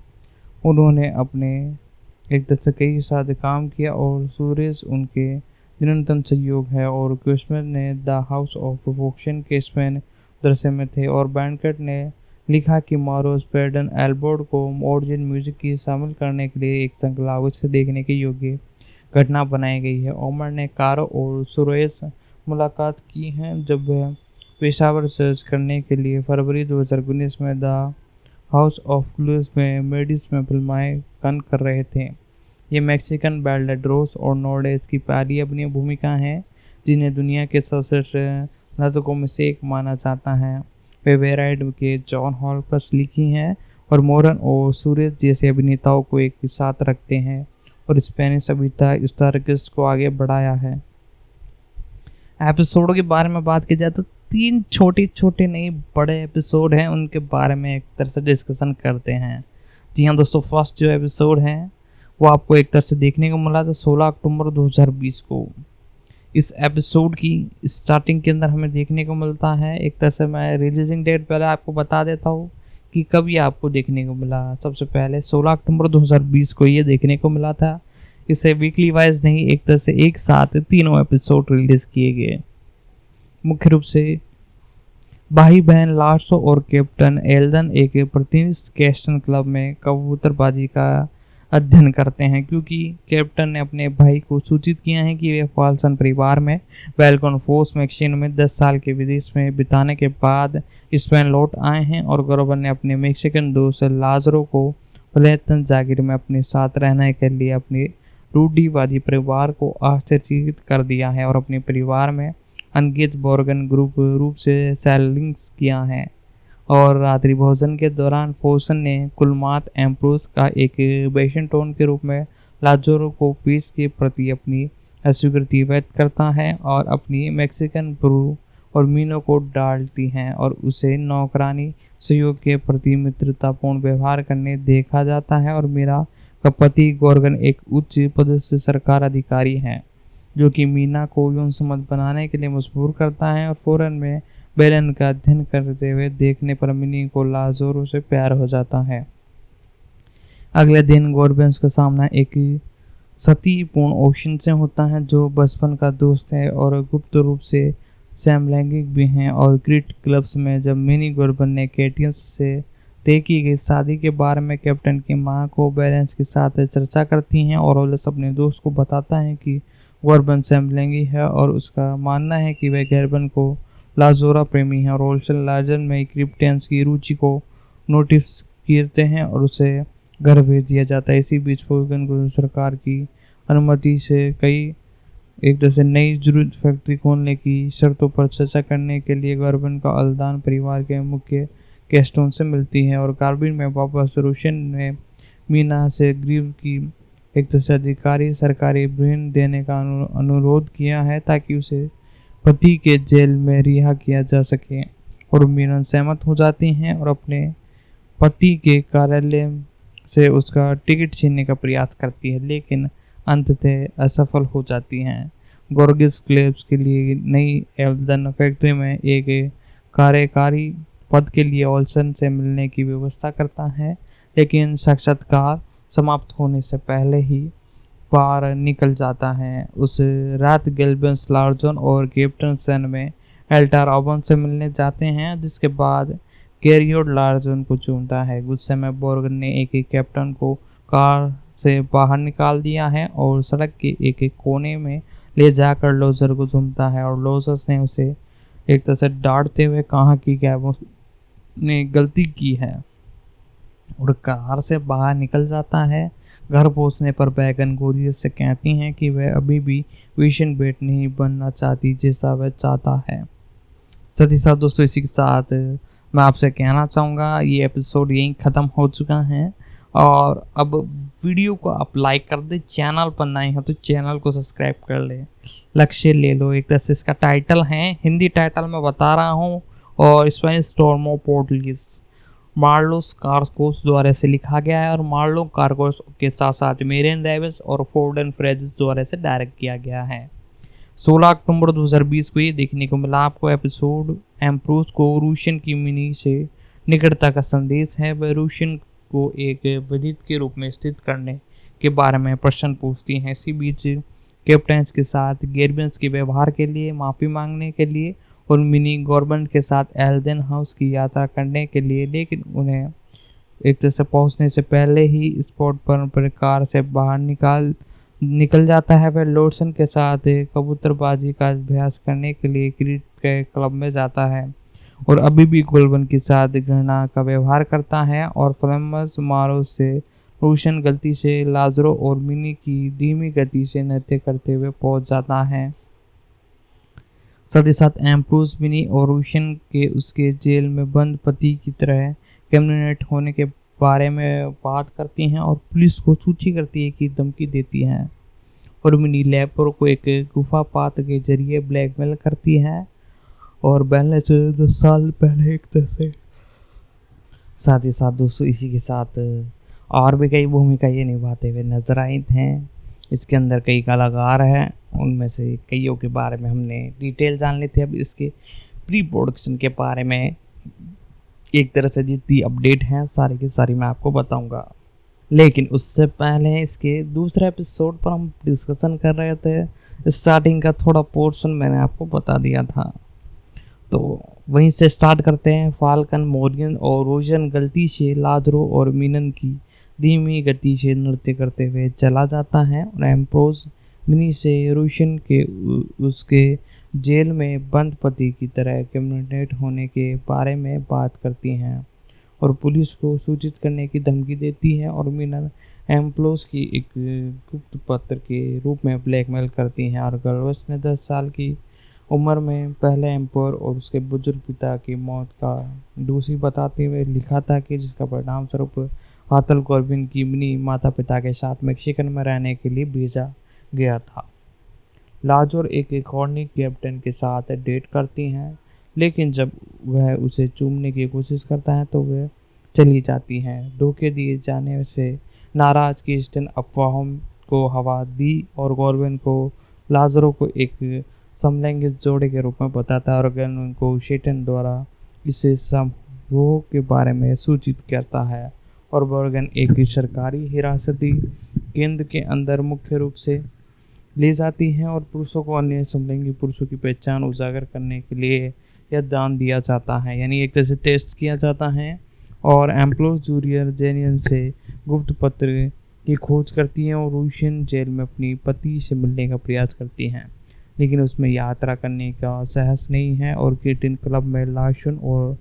A: उन्होंने अपने एक दशक के साथ काम किया और सुरेश उनके निरंतर सहयोग है और क्रिस्मस ने द हाउस ऑफ वोक्शन के स्पेन दृश्य में थे और बैंकट ने लिखा कि मारोस पेडन एल्बोर्ड को ओरिजिन म्यूजिक की शामिल करने के लिए एक श्रृंखला अवश्य देखने के योग्य घटना बनाई गई है। ओमर ने कारो और सुरेश मुलाकात की है जब वह पेशावर सर्च करने के लिए फरवरी 2019 में द हाउस ऑफ क्लूज में मेडिस में फिल्मांकन कर रहे थे। ये मैक्सिकन बैल्डरोस और नॉर्डेज की पहली अपनी भूमिका हैं जिन्हें दुनिया के सर्वश्रेष्ठ नर्तकों में से एक माना जाता है। वे वेराइड के जॉन हॉलपर्स लिखी हैं और मोरन और सुरेश जैसे अभिनेताओं को एक साथ रखते हैं और स्पेनिश अभिनेता स्टारकिस को आगे बढ़ाया है। एपिसोडों के बारे में बात की जाए तो 3 छोटे छोटे नहीं बड़े एपिसोड हैं, उनके बारे में एक तरह से डिस्कशन करते हैं। जी हाँ दोस्तों, फर्स्ट जो एपिसोड है वो आपको एक तरह से देखने को मिला था 16 अक्टूबर 2020 को। इस एपिसोड की स्टार्टिंग के अंदर हमें देखने को मिलता है, एक तरह से मैं रिलीजिंग डेट पहले आपको बता देता हूँ कि कब ये आपको देखने को मिला। सबसे पहले 16 अक्टूबर 2020 को ये देखने को मिला था। इसे वीकली वाइज नहीं, एक तरह से एक साथ 3 एपिसोड रिलीज किए गए। मुख्य रूप से भाई बहन लार्सो और कैप्टन एल्दन एक प्रतिनिधित्व कैस्टन क्लब में कबूतरबाजी का अध्ययन करते हैं क्योंकि कैप्टन ने अपने भाई को सूचित किया है कि वे फॉल्सन परिवार में वेलकॉन फोर्स मैक्सिन में 10 साल के विदेश में बिताने के बाद स्पेन लौट आए हैं और गौरवन ने अपने मैक्सिकन दोस्त लाजरो को वलेतन जागीर में अपने साथ रहने के लिए अपने रूढ़िवादी परिवार को आश्चर्यचकित कर दिया है और अपने परिवार में अनगित बोर्गन ग्रुप रूप से सेलिंग्स किया है। और रात्रि भोजन के दौरान फोर्सन ने कुलमात एम्प्रोज का एक बेशनटोन के रूप में लाजोरो को पीस के प्रति अपनी अस्वीकृति व्यक्त करता है और अपनी मैक्सिकन और मीना को डांटती हैं और उसे नौकरानी सहयोग के प्रति मित्रतापूर्ण व्यवहार करने देखा जाता है। और मीरा का पति गोर्गन एक उच्च पदस्थ सरकार अधिकारी है जो कि मीना को यौन संबंध बनाने के लिए मजबूर करता है। और फौरन में बेलन का अध्ययन करते हुए देखने पर मिनी को लाजोरो से प्यार हो जाता है। अगले दिन गोर्बेंस का सामना एक सतीपूर्ण ओशन से होता है जो बचपन का दोस्त है और गुप्त रूप से समलैंगिक भी हैं। और क्रिट क्लब्स में जब मिनी गोर्बन ने केटियंस से तय की गई शादी के बारे में कैप्टन की मां को बैलेंस के साथ चर्चा करती हैं और ओलस अपने दोस्त को बताता है कि गोर्बन समलैंगिक है और उसका मानना है कि वह गोर्बन को लाजोरा प्रेमी है। और ओल्सन लार्जन में क्रिप्टियंस की रुचि को नोटिस करते हैं और उसे घर भेज दिया जाता है। इसी बीच फॉल्कन को सरकार की अनुमति से कई एक तरह से नई जरूरत फैक्ट्री खोलने की शर्तों पर चर्चा करने के लिए गोर्बन का अल्दान परिवार के मुख्य केस्टोन से मिलती है। और कार्बिन में वापस रूशन ने मीना से ग्रीव की एक तरह से अधिकारी सरकारी ऋण देने का अनुरोध किया है ताकि उसे पति के जेल में रिहा किया जा सके। और मीना सहमत हो जाती हैं और अपने पति के कार्यालय से उसका टिकट छीनने का प्रयास करती है लेकिन अंततः असफल हो जाती हैं। गोर्गिस क्लेब्स के लिए नई एल्दन फैक्ट्री में एक कार्यकारी पद के लिए ओल्सन से मिलने की व्यवस्था करता है लेकिन साक्षात्कार समाप्त होने से पहले ही बाहर निकल जाता है। उस रात गेल्बेंस लार्जन और कैप्टन सन में एल्टा रॉबन से मिलने जाते हैं जिसके बाद कैरियोड लार्जन को चूमता है। गुस्से में बोर्गन ने एक कैप्टन को कार से बाहर निकाल दिया है और सड़क के एक कोने में ले जाकर लोजर को चूमता है। और लोजस ने उसे एक तरह से डांटते हुए कहा कि क्या वो ने गलती की है और कार से बाहर निकल जाता है। घर पहुंचने पर बैगन गोरियस से कहती हैं कि वह अभी भी विशन बेट नहीं बनना चाहती जैसा वह चाहता है। साथ ही साथ दोस्तों इसी के साथ मैं आपसे कहना चाहूँगा ये एपिसोड यहीं ख़त्म हो चुका है और अब वीडियो को आप लाइक कर दे, चैनल पर नए हो तो चैनल को सब्सक्राइब कर ले, लक्ष्य ले लो। एक तरह से इसका टाइटल है, हिंदी टाइटल मैं बता रहा हूँ और स्पेनिश टोर्मो पोर्टुगीज मार्लोस कार्कोस द्वारा से लिखा गया है और मार्लो कार्कोस के साथ साथ मेरिन रेविस और फोर्डन फ्रेजिस द्वारा से डायरेक्ट किया गया है। 16 अक्टूबर 2020 को ये देखने को मिला। आपको एपिसोड एम्प्रोस को रूशन की मिनी से निकटता का संदेश है। वह रूशन को एक विदित के रूप में स्थित करने के बारे में प्रश्न पूछती हैं। इसी बीच कैप्टन्स के साथ गेरबेंस के व्यवहार के लिए माफ़ी मांगने के लिए और मिनी गवर्नमेंट के साथ एल्देन हाउस की यात्रा करने के लिए, लेकिन उन्हें एक तरह से पहुंचने से पहले ही स्पॉट पर कार से बाहर निकल जाता है। वह लोडसन के साथ कबूतरबाजी का अभ्यास करने के लिए क्रीट के क्लब में जाता है और अभी भी गोल्बन के साथ घृणा का व्यवहार करता है। और फ्लेमस मारो से रोशन गलती से लाजरो और मिनी की धीमी गति से नृत्य करते हुए पहुंच जाता है। साथ ही साथ एम्प्रोस मिनी और रोशन के उसके जेल में बंद पति की तरह कम्युनिकेट होने के बारे में बात करती हैं और पुलिस को सूची करती है कि धमकी देती हैं और मिनी लैपर को एक गुफा पात के जरिए ब्लैकमेल करती है और पहले से 10 साल पहले एक तरह से। साथ ही साथ दोस्तों इसी के साथ और भी कई भूमिका ये निभाते हुए नजर आई हैं। इसके अंदर कई कलाकार हैं, उनमें से कईयों के बारे में हमने डिटेल जान ली थी। अब इसके प्री प्रोडक्शन के बारे में एक तरह से जितनी अपडेट हैं सारी की सारी मैं आपको बताऊंगा, लेकिन उससे पहले इसके दूसरे एपिसोड पर हम डिस्कशन कर रहे थे। स्टार्टिंग का थोड़ा पोर्शन मैंने आपको बता दिया था, तो वहीं से स्टार्ट करते हैं। फाल्कन, मोरियन और रोशन गलती से लाजरो और मिनन की धीमी गति से नृत्य करते हुए चला जाता है और एम्प्रोस मिनी से रोशन के उसके जेल में बंद पति की तरह कम्युनिकेट होने के बारे में बात करती हैं और पुलिस को सूचित करने की धमकी देती है और मिनन एम्प्रोस की एक गुप्त पत्र के रूप में ब्लैकमेल करती हैं। और गर्वस ने 10 साल की उम्र में पहले एम्पर और उसके बुजुर्ग पिता की मौत का दोषी बताते हुए लिखा था कि जिसका परिणाम स्वरूप हातल गोर्बिन की मिनी माता पिता के साथ मैक्सिकन में रहने के लिए भेजा गया था।
B: लाजोर एक इकॉर्निक कैप्टन के साथ डेट करती हैं, लेकिन जब वह उसे चूमने की कोशिश करता है तो वह चली जाती हैं। धोखे दिए जाने से नाराज कीस्टन अफवाहों को हवा दी और गॉर्वेन को लाजरो को एक समलैंगिक जोड़े के रूप में बताता है और गॉर्वेन को शेटन द्वारा इसे समूह के बारे में सूचित करता है और बॉर्गन एक सरकारी हिरासती केंद्र के अंदर मुख्य रूप से ले जाती हैं और पुरुषों को अन्य समलैंगिक पुरुषों की पहचान उजागर करने के लिए यह दान दिया जाता है, यानी एक तरह से टेस्ट किया जाता है। और एम्प्लोज जूनियर जेनियन से गुप्त पत्र की खोज करती हैं और रूशियन जेल में अपनी पति से मिलने का प्रयास करती हैं, लेकिन उसमें यात्रा करने का साहस नहीं है और केटिन क्लब में लाशन और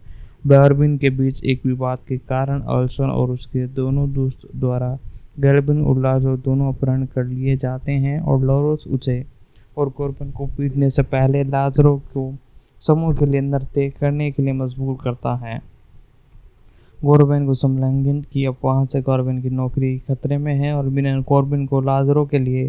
B: बर्बिन के बीच एक विवाद के कारण अल्सन और उसके दोनों दोस्त द्वारा गैल्बिन और लाजो दोनों अपहरण कर लिए जाते हैं और लॉरोस उसे और कॉर्बन को पीटने से पहले लाजरो को समूह के लिए नृत्य करने के लिए मजबूर करता है। कॉर्बन को समलैंगिक की अफवाह से कॉर्बन की नौकरी खतरे में है और बिना कॉर्बन को लाजरो के लिए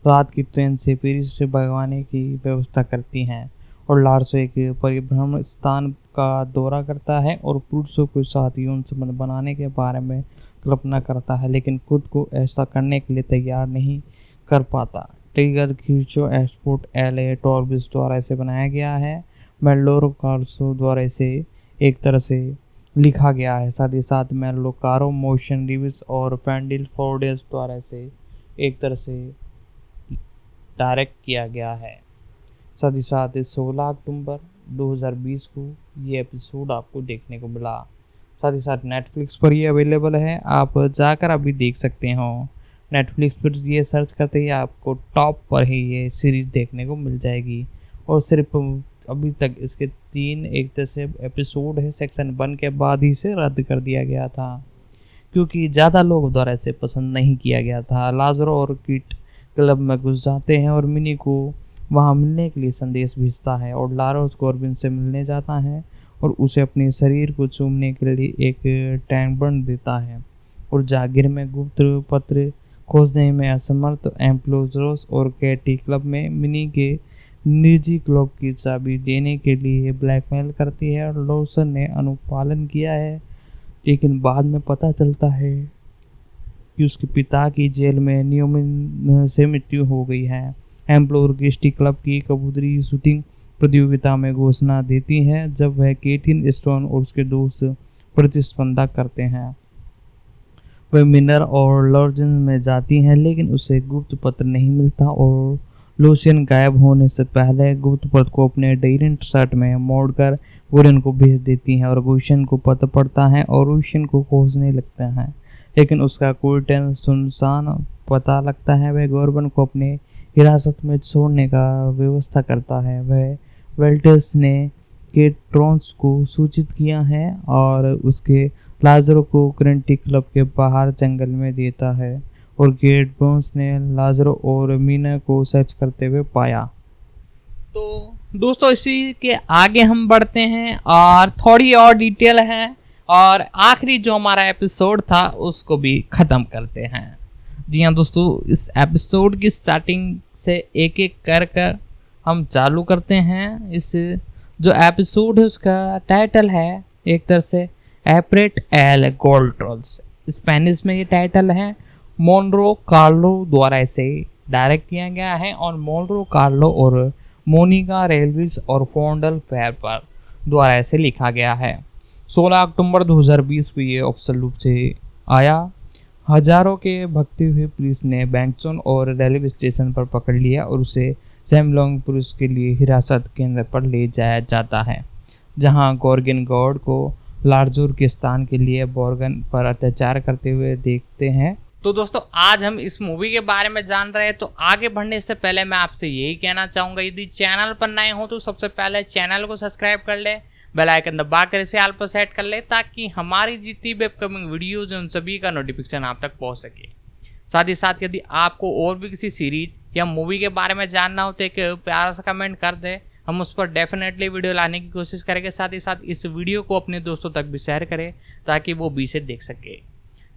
B: रात की ट्रेन से पेरिस से भगवाने की व्यवस्था करती हैं और लार्सो एक परिभ्रमण स्थान का दौरा करता है और पुरुषों के साथ यौन संबंध बनाने के बारे में कल्पना करता है, लेकिन खुद को ऐसा करने के लिए तैयार नहीं कर पाता। ट्रिगर खींचो एक्सपोर्ट एल टॉर्बिस द्वारा इसे बनाया गया है। मेल्लोरो कार्सो द्वारा इसे एक तरह से लिखा गया है। साथ ही साथ मेल्लोकारो मोशन रिव्यूज और फैंडिल फोर्डेस द्वारा इसे एक तरह से डायरेक्ट किया गया है। साथ ही साथ 16 अक्टूबर 2020 को ये एपिसोड आपको देखने को मिला। साथ ही साथ नेटफ्लिक्स पर ये अवेलेबल है, आप जाकर अभी देख सकते हो। नेटफ्लिक्स पर ये सर्च करते ही आपको टॉप पर ही ये सीरीज देखने को मिल जाएगी और सिर्फ अभी तक इसके 3 एक तरह से एपिसोड है सेक्शन 1 के बाद ही से रद्द कर दिया गया था क्योंकि ज़्यादा लोगों द्वारा इसे पसंद नहीं किया गया था। लाजरो और किट क्लब में घुस जाते हैं और मिनी को वहां मिलने के लिए संदेश भेजता है और लारोस कॉर्बिन से मिलने जाता है और उसे अपने शरीर को चूमने के लिए एक टैंक देता है और जागीर में गुप्त पत्र खोजने में असमर्थ एम्प्लोजरोस और कैटी क्लब में मिनी के निजी क्लब की चाबी देने के लिए ब्लैकमेल करती है और लॉसन ने अनुपालन किया है, लेकिन बाद में पता चलता है कि उसके पिता की जेल में नियोमिन से मृत्यु हो गई है। एम्प्लोर क्रिस्टी क्लब की कबूतरी शूटिंग प्रतियोगिता में घोषणा देती है जब वह केटिन स्टोन और उसके दोस्त प्रतिस्पर्धा करते हैं। वह मिनर और लॉर्जन में जाती हैं, लेकिन उसे गुप्त पत्र नहीं मिलता और लूसियन गायब होने से पहले गुप्त पत्र को अपने डेरेंट शर्ट में मोड़कर गुरन को भेज देती हैं और गुशन को पता पड़ता है और रूशियन को खोजने लगता है, लेकिन उसका कोई सुनसान पता लगता है। वह गॉर्बन को अपने हिरासत में छोड़ने का व्यवस्था करता है। वह वेल्टर्स ने केट्रॉन्स को सूचित किया है और उसके लाजरो को क्रेंटी क्लब के बाहर जंगल में देता है और गेट बोन्स ने लाजरो और मीना को सर्च करते हुए पाया।
A: तो दोस्तों इसी के आगे हम बढ़ते हैं और थोड़ी और डिटेल है और आखिरी जो हमारा एपिसोड था उसको भी ख़त्म करते हैं। जी हाँ दोस्तों, इस एपिसोड की स्टार्टिंग से एक एक कर हम चालू करते हैं। इस जो एपिसोड है उसका टाइटल है एक तरह से appellate L gold trolls, Spanish में ये टाइटल है। मोनरो कार्लो द्वारा इसे डायरेक्ट किया गया है और मोनरो कार्लो और मोनिका रेलविस और फोंडल फेरपर द्वारा इसे लिखा गया है। 16 अक्टूबर 2020 को ये ऑफिशियल रूप से आया। हजारों के भगते हुए पुलिस ने बैंकसोन और रेलवे स्टेशन पर पकड़ लिया और उसे सैमलोंग पुलिस के लिए हिरासत केंद्र पर ले जाया जाता है, जहां गॉर्गन गॉड को लार्जोर के स्थान के लिए बॉर्गन पर अत्याचार करते हुए देखते हैं। तो दोस्तों आज हम इस मूवी के बारे में जान रहे हैं, तो आगे बढ़ने से पहले मैं आपसे यही कहना चाहूँगा, यदि चैनल पर नए हो तो सबसे पहले चैनल को सब्सक्राइब कर ले, बेल आइकन दबाकर इसे ऑल पर सेट कर ले ताकि हमारी जितनी भी अपकमिंग वीडियोज उन सभी का नोटिफिकेशन आप तक पहुँच सके। साथ ही साथ यदि आपको और भी किसी सीरीज या मूवी के बारे में जानना हो तो एक प्यारा सा कमेंट कर दे, हम उस पर डेफिनेटली वीडियो लाने की कोशिश करेंगे। साथ ही साथ इस वीडियो को अपने दोस्तों तक भी शेयर करें ताकि वो भी इसे देख सके।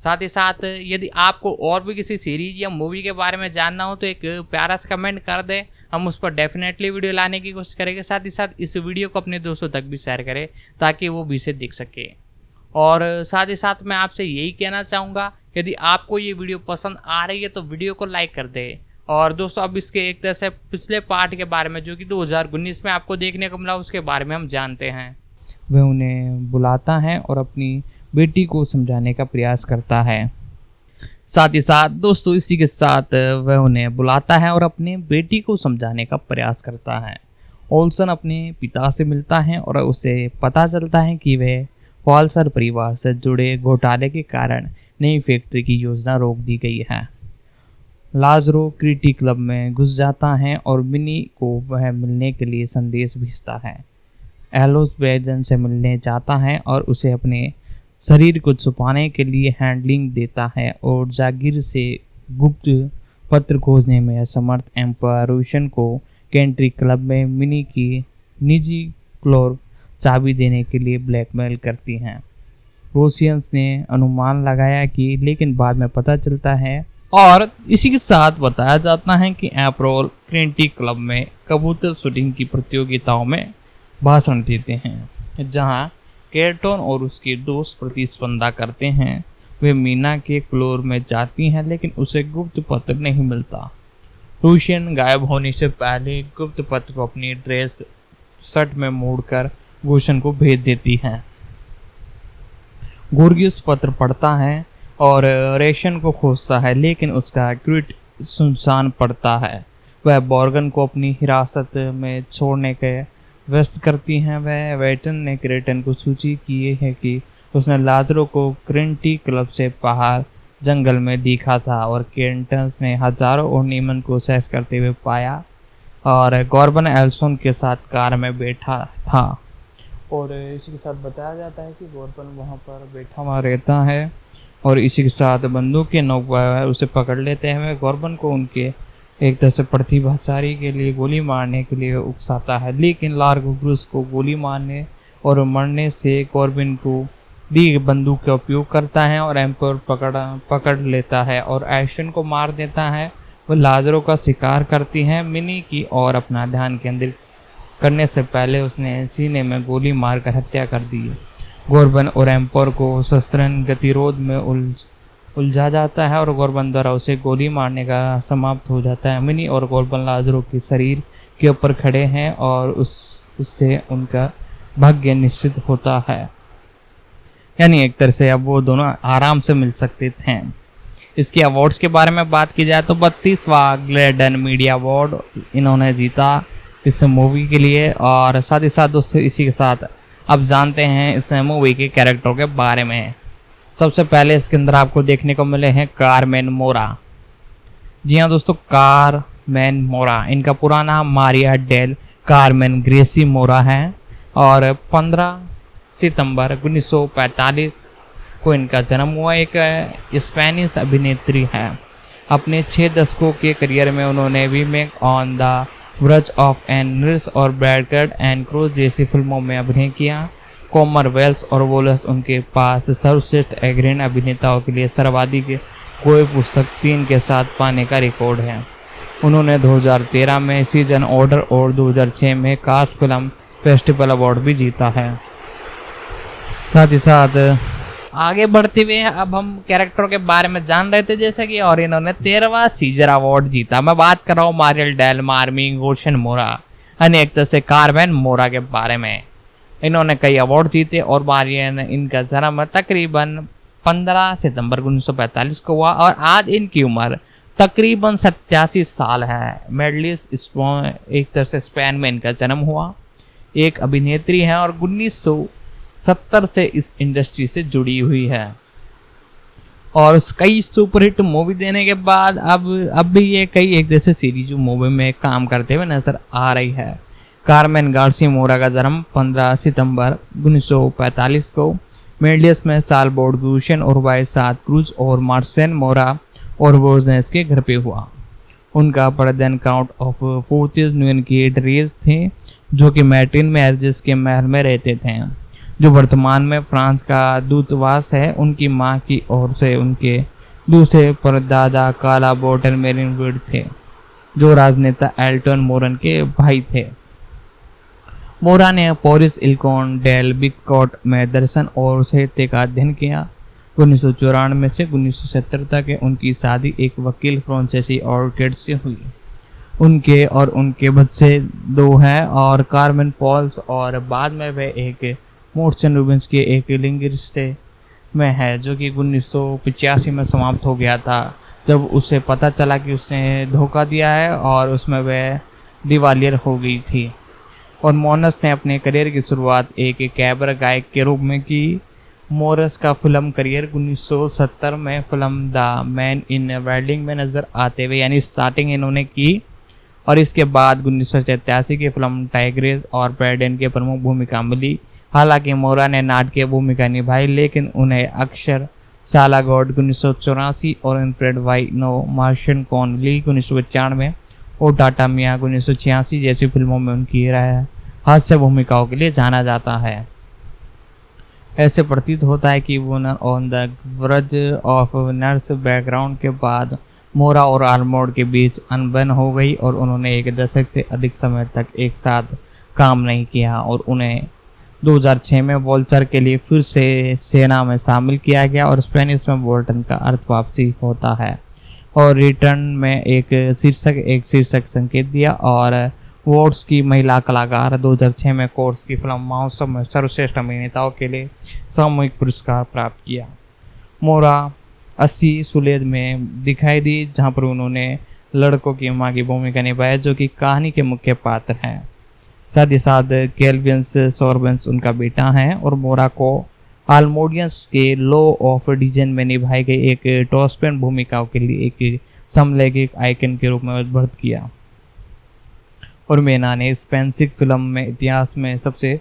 A: साथ ही साथ यदि आपको और भी किसी सीरीज या मूवी के बारे में जानना हो तो एक प्यारा सा कमेंट कर दे, हम उस पर डेफिनेटली वीडियो लाने की कोशिश करेंगे। साथ ही साथ इस वीडियो को अपने दोस्तों तक भी शेयर करें ताकि वो भी इसे देख सके। और साथ ही साथ मैं आपसे यही कहना चाहूँगा, यदि आपको ये वीडियो पसंद आ रही है तो वीडियो को लाइक कर दे। और दोस्तों अब इसके एक तरह से पिछले पार्ट के बारे में जो कि 2019 में आपको देखने को मिला उसके बारे में हम जानते हैं।
B: वह उन्हें बुलाता है और अपनी बेटी को समझाने का प्रयास करता है। साथ ही साथ दोस्तों इसी के साथ वह उन्हें बुलाता है और अपनी बेटी को समझाने का प्रयास करता है। ओल्सन अपने पिता से मिलता है और उसे पता चलता है कि वह वाल्सर परिवार से जुड़े घोटाले के कारण नई फैक्ट्री की योजना रोक दी गई है। लाजरो क्रिटी क्लब में घुस जाता है और मिनी को वह मिलने के लिए संदेश भेजता है। एलोस बैजन से मिलने जाता है और उसे अपने शरीर को छुपाने के लिए हैंडलिंग देता है और जागीर से गुप्त पत्र खोजने में असमर्थ एम्पायर रोशन को कैंट्री क्लब में मिनी की निजी क्लोर चाबी देने के लिए ब्लैकमेल करती हैं। रोशियंस ने अनुमान लगाया कि, लेकिन बाद में पता चलता है और इसी के साथ बताया जाता है कि एप्रोल कैंट्री क्लब में कबूतर शूटिंग की प्रतियोगिताओं में भाषण देते हैं, जहां केटोन और उसके दोस्त प्रतिस्पर्धा करते हैं। वे मीना के क्लोर में जाती हैं लेकिन उसे गुप्त पत्र नहीं मिलता। रूशियन गायब होने से पहले गुप्त पत्र को अपनी ड्रेस शर्ट में मोड़कर गोशन को भेज देती है। गोर्गियस पत्र पढ़ता है और रेशन को खोजता है लेकिन उसका क्विट सुनसान पड़ता है। वह बॉर्गन को अपनी हिरासत में छोड़ने के व्यस्त करती हैं। वह वेटन ने क्रेटन को सूची की है कि उसने लाजरो को क्रिंटी क्लब से बाहर जंगल में देखा था और केंटन्स ने हजारों और नीमन को सेक्स करते हुए पाया और गॉर्बन एल्सन के साथ कार में बैठा था। और इसी के साथ बताया जाता है कि गॉर्बन वहाँ पर बैठा हुआ रहता है और इसी के साथ बंदूक के नोक पर उसे पकड़ लेते हैं। गॉर्बन को उनके एक तरह से प्रतिभाशाली के लिए गोली मारने के लिए उकसाता है, लेकिन लार्गो क्रूज को गोली मारने और मरने से गॉर्बिन को दी बंदूक का उपयोग करता है और एम्पर पकड़ लेता है और एशन को मार देता है। वह लाजरो का शिकार करती है। मिनी की और अपना ध्यान केंद्रित करने से पहले उसने सीने में गोली मारकर हत्या कर दी। गॉर्बन और एम्पर को शस्त्रन गतिरोध में उलझा जाता है और गॉर्बन द्वारा उसे गोली मारने का समाप्त हो जाता है। मिनी और गॉर्बन लाजरो के शरीर के ऊपर खड़े हैं और उससे उनका भाग्य निश्चित होता है, यानी एक तरह से अब वो दोनों आराम से मिल सकते थे। इसके अवार्ड्स के बारे में बात की जाए तो 32वां ग्लैडन मीडिया अवार्ड इन्होंने जीता इस मूवी के लिए। और साथ ही साथ दोस्तों इसी के साथ अब जानते हैं इस मूवी के कैरेक्टर के बारे में। सबसे पहले इसके अंदर आपको देखने को मिले हैं कारमेन मोरा। जी हाँ दोस्तों, कारमेन मोरा, इनका पूरा नाम मारिया डेल कारमेन ग्रेसी मोरा है और 15 सितंबर 1945 को इनका जन्म हुआ। एक स्पेनिश अभिनेत्री है। अपने 6 दशकों के करियर में उन्होंने remake on the bridge of an nurse और ब्रैडगर्ड एंड क्रूज जैसी फिल्मों में अभिनय किया। कॉमनवेल्थ और वोलस उनके पास सर्वश्रेष्ठ अग्रणी अभिनेताओं के लिए सर्वाधिक कोई पुस्तक 3 के साथ पाने का रिकॉर्ड है। उन्होंने 2013 में सीजन ऑर्डर और 2006 में कास्ट फिल्म फेस्टिवल अवार्ड भी जीता है। साथ ही साथ आगे बढ़ते हुए अब हम कैरेक्टर के बारे में जान रहे थे जैसे कि, और इन्होंने 13वां सीजर अवार्ड जीता। मैं बात कर रहा हूँ मारियल डेल मार्मी गोशन मोरा, अनेक तरह से कारमेन मोरा के बारे में। इन्होंने कई अवार्ड जीते और मारियन इनका जन्म तकरीबन 15 सितंबर 1945 को हुआ और आज इनकी उम्र तकरीबन 87 साल है। मेडलिस्ट एक तरह से स्पेन में इनका जन्म हुआ। एक अभिनेत्री है और 1970 से इस इंडस्ट्री से जुड़ी हुई है और कई सुपरहिट मूवी देने के बाद अब भी ये कई एक जैसे सीरीज मूवी में काम करते हुए नजर आ रही है। कारमेन गार्सिया मोरा का जन्म 15 सितंबर 1945 को मेडलियस में सालबोर्ड गुशन और वाइस सात क्रूज और मार्सेन मोरा और वोजनेस के घर पे हुआ। उनका पर्दन काउंट ऑफ 40 न्यून की ड्रेस थे जो कि मैट्रिन मैरिजेस के महल में रहते थे जो वर्तमान में फ्रांस का दूतावास है। उनकी मां की ओर से उनके दूसरे परदादा काला बोटल मेरिन वुड थे। जो राजनेता एल्टन मोरन के भाई थे। मोरा ने पोरिस इल्कोन डेल बिकॉट में दर्शन और साहित्य का अध्ययन किया। 1994 से 1970 तक उनकी शादी एक वकील फ्रांसीसी ऑर्किड से हुई। उनके और उनके बच्चे 2 हैं और कार्मेन पॉल्स, और बाद में वह एक मोर्चन रूबिन्स के एक लिंग रिश्ते में है जो कि 1985 में समाप्त हो गया था, जब उसे पता चला कि उसने धोखा दिया है और उसमें वह दिवालियर हो गई थी। और मोनस ने अपने करियर की शुरुआत एक कैबर गायक के रूप में की। मोरस का फिल्म करियर 1970 में film the man in welding में नजर आते हुए यानी स्टार्टिंग इन्होंने की, और इसके बाद 1987 की फिल्म टाइग्रेस और प्रेडेन की प्रमुख भूमिका मिली। हालांकि मोरा ने नाटकीय भूमिका निभाई, लेकिन उन्हें अक्सर साला गॉड 1984 और इनफ्रेड वाई नो मार्शन कॉनली 1995 और टाटा मिया 1986 जैसी फिल्मों में उनकी हास्य भूमिकाओं के लिए जाना जाता है। ऐसे प्रतीत होता है कि वो on the verge of nurse background के बाद मोरा और आर्मोर्ड के बीच अनबन हो गई और उन्होंने एक दशक से अधिक समय तक एक साथ काम नहीं किया, और उन्हें 2006 में वॉल्चर के लिए फिर से सेना में शामिल किया गया, और स्पेनिश में बोल्टन का अर्थ वापसी होता है। और रिटर्न में एक शीर्षक संकेत दिया, और वोट्स की महिला कलाकार 2006 में कोर्स की फिल्म महोत्सव में सर्वश्रेष्ठ अभिनेताओं के लिए सामूहिक पुरस्कार प्राप्त किया। मोरा 80 सुलेद में दिखाई दी, जहां पर उन्होंने लड़कों की मां की भूमिका निभाई जो कि कहानी के मुख्य पात्र हैं। साथ ही साथ कैल्वियंस सोरबेंस उनका बेटा है, और मोरा को आलमोडियंस के लॉ ऑफ डिजन में निभाई गई एक टॉस्पेन भूमिकाओं के लिए एक समलैंगिक आइकन के रूप में उद्भूत किया। और मेना ने स्पेनिश फिल्म में इतिहास में सबसे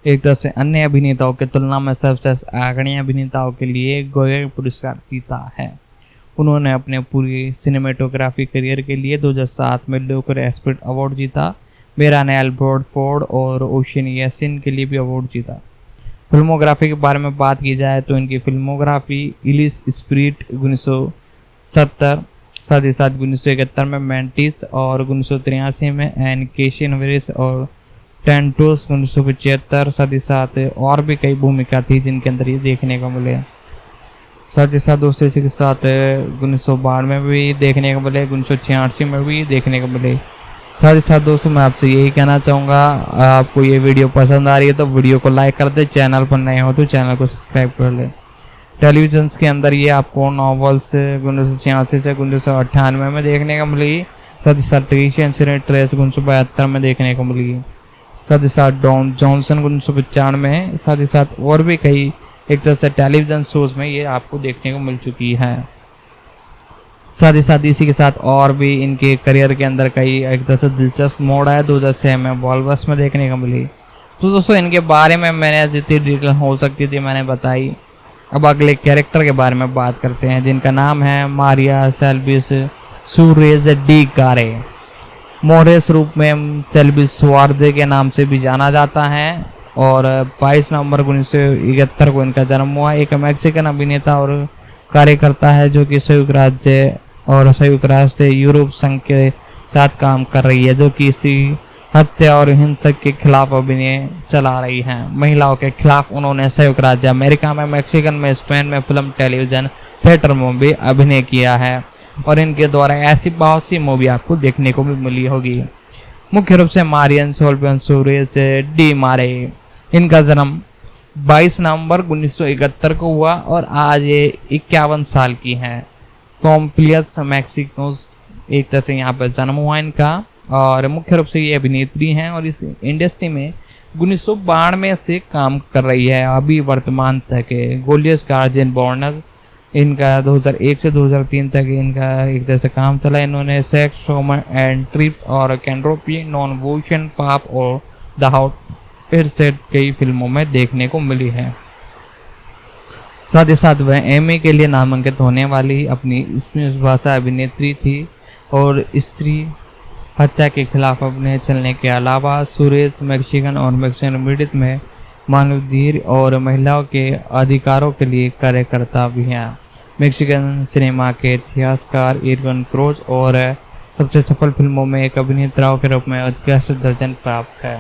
B: एक तरह से अन्य अभिनेताओं की तुलना में सबसे अग्रणी अभिनेताओं के लिए गोया पुरस्कार जीता है। उन्होंने अपने पूरी सिनेमेटोग्राफी करियर के लिए 2007 में लोकर एस्पिरिट अवार्ड जीता। मेरा ने एल्बर्ट फोर्ड और ओशियन येसिन के लिए भी अवार्ड जीता। फिल्मोग्राफी के बारे में बात की जाए तो इनकी फिल्मोग्राफी इलिस स्पिरिट 1970, साथ ही साथ 1971 में मैंटिस, और 1983 में एन केशियन वेरिस और टेंटोस 1975, साथ ही साथ और भी कई भूमिका थी जिनके अंदर ये देखने को मिले। साथ ही साथ दोस्तों इसी के साथ 1992 में भी देखने को मिले, 1986 में भी देखने को मिले। साथ ही साथ दोस्तों मैं आपसे यही कहना चाहूँगा, आपको ये वीडियो पसंद आ रही है तो वीडियो को लाइक कर दे, चैनल पर नए हो तो चैनल को सब्सक्राइब कर ले। टेलीविजन के अंदर ये आपको नॉवेल्स 1986 से 1998 में देखने को मिली। साथ ही साथ ट्रेसी ट्रेस 1972 में देखने को मिली। साथ ही साथ डॉन जॉनसन 1995 में, साथ ही साथ और भी कई एक तरह से टेलीविजन शोज में ये आपको देखने को मिल चुकी है। साथ ही साथ इसी के साथ और भी इनके करियर के अंदर कई एक तरह से दिलचस्प मोड़ आया। 2006 में वॉल्वस में देखने को मिली। तो दोस्तों इनके बारे में मैंने जितनी डिटेल हो सकती थी मैंने बताई। अब अगले कैरेक्टर के बारे में बात करते हैं जिनका नाम है मारिया सेल्विस सूरेज डी गारे। मोरेस रूप में सेल्विस सुआर्जे के नाम से भी जाना जाता है, और 22 नवंबर 1971 को इनका जन्म हुआ। एक मैक्सिकन अभिनेता और कार्यकर्ता है जो कि संयुक्त राज्य और संयुक्त राष्ट्र यूरोप संघ के साथ काम कर रही है, जो कि स्त्री हत्या और हिंसक के खिलाफ अभिनय चला रही हैं। महिलाओं के खिलाफ उन्होंने संयुक्त राज्य अमेरिका में, मैक्सिकन में, स्पेन में, फिल्म, टेलीविजन, थिएटर में भी अभिनय किया है, और इनके द्वारा ऐसी बहुत सी मूवी आपको देखने को भी मिली होगी। मुख्य रूप से मारियन सोल्बियन सूरेज डी मारे, इनका जन्म 22 नवंबर 1971 को हुआ और आज ये 51 साल की हैं। कॉम्प्लियस मैक्सिको एक तरह से यहाँ पर जन्म हुआ इनका, और मुख्य रूप से ये अभिनेत्री हैं और इस इंडस्ट्री में 1992 से काम कर रही है अभी वर्तमान तक। गोलियस गार्जियन बॉर्नर इनका 2001 से 2003 तक इनका एक तरह से काम चला। इन्होंने सेक्स, शोमन एंड ट्रिप्स और कैंड्रोपी, नॉन वोशन, पाप और द हाउट फिर से कई फिल्मों में देखने को मिली है। साथ ही साथ वह एमी के लिए नामांकित होने वाली अपनी स्पेनिश भाषा अभिनेत्री थी, और स्त्री हत्या के खिलाफ अपने चलने के अलावा सुरेश मैक्सिकन और मैक्सिकन पीड़ित में मानवाधिकार और महिलाओं के अधिकारों के लिए कार्यकर्ता भी हैं। मैक्सिकन सिनेमा के इतिहासकार इरविन क्रोज और सबसे सफल फिल्मों में एक अभिनेताओं के रूप में उत्कृष्ट दर्जन प्राप्त है।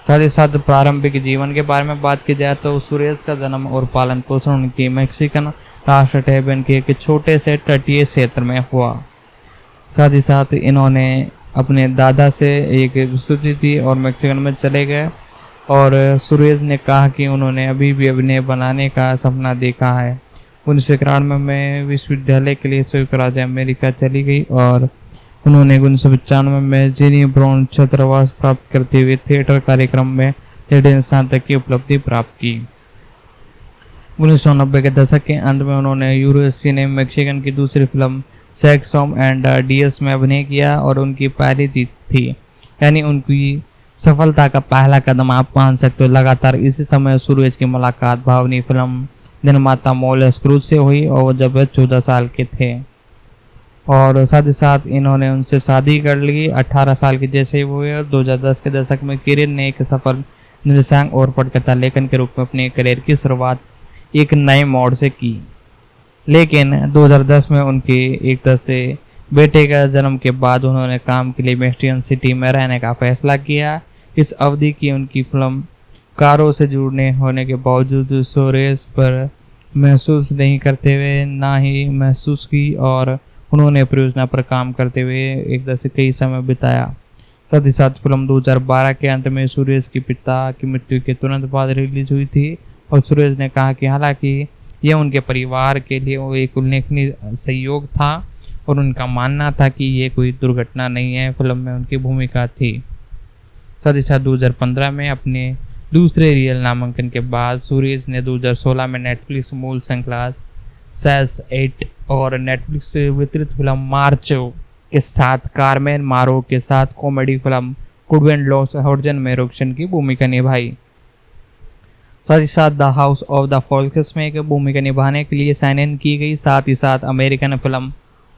B: साथ ही साथ प्रारंभिक जीवन के बारे में बात की जाए तो सुरेश का जन्म और पालन पोषण उनकी मैक्सिकन राष्ट्र टेबन के एक छोटे से तटीय क्षेत्र में हुआ। साथ ही साथ इन्होंने अपने दादा से एक विस्तृति थी और मैक्सिकन में चले गए, और सुरेश ने कहा कि उन्होंने अभी भी अभिनय बनाने का सपना देखा है। 1991 में विश्वविद्यालय के लिए संयुक्त राज्य अमेरिका चली गई और उन्होंने 1995 में जेनी ब्राउन छात्रावास प्राप्त करते हुए थिएटर कार्यक्रम में तृतीय स्थान तक की उपलब्धि प्राप्त की। 1990 के दशक के अंत में उन्होंने यूरोसी ने मैक्सिकन की दूसरी film sex home and DS में अभिनय किया और उनकी पहली जीत थी, यानी उनकी सफलता का पहला कदम आप मान सकते हो। लगातार इसी समय सुरेश की मुलाकात भावनी फिल्म निर्माता मोलेस क्रूज से हुई और जब वे 14 साल के थे, और साथ ही साथ इन्होंने उनसे शादी कर ली 18 साल के जैसे ही हुए। 2010 के दशक में किरण ने एक सफल निर्देशक और पटकथा लेखन के रूप में अपने करियर की शुरुआत एक नए मोड़ से की, लेकिन 2010 में उनके एक तरह से बेटे का जन्म के बाद उन्होंने काम के लिए मेक्सिकन सिटी में रहने का फैसला किया। इस अवधि की उनकी फिल्म कारों से जुड़ने होने के बावजूद सुरेश पर महसूस नहीं करते हुए ना ही महसूस की, और उन्होंने परियोजना पर काम करते हुए एक तरह से कई समय बिताया। साथ ही साथ फिल्म 2012 के अंत में सुरेश के पिता की मृत्यु के तुरंत बाद रिलीज हुई थी, और सुरेश ने कहा कि हालांकि यह उनके परिवार के लिए वो एक उल्लेखनीय सहयोग था और उनका मानना था कि ये कोई दुर्घटना नहीं है, फिल्म में उनकी भूमिका थी। साथ ही साथ 2015 में अपने दूसरे रियल नामांकन के बाद सुरेश ने 2016 में नेटफ्लिक्स मूल श्रृंखला सेस 8 और नेटफ्लिक्स से वितरित फिल्म मार्चो के साथ कारमेन मारो के साथ कॉमेडी फिल्म कुडवेन लॉस हॉर्जन में रोक्शन की भूमिका निभाई। साथ ही साथ द हाउस ऑफ द फॉल्कस में एक भूमिका निभाने के लिए साइन इन की गई। साथ ही साथ अमेरिकन फिल्म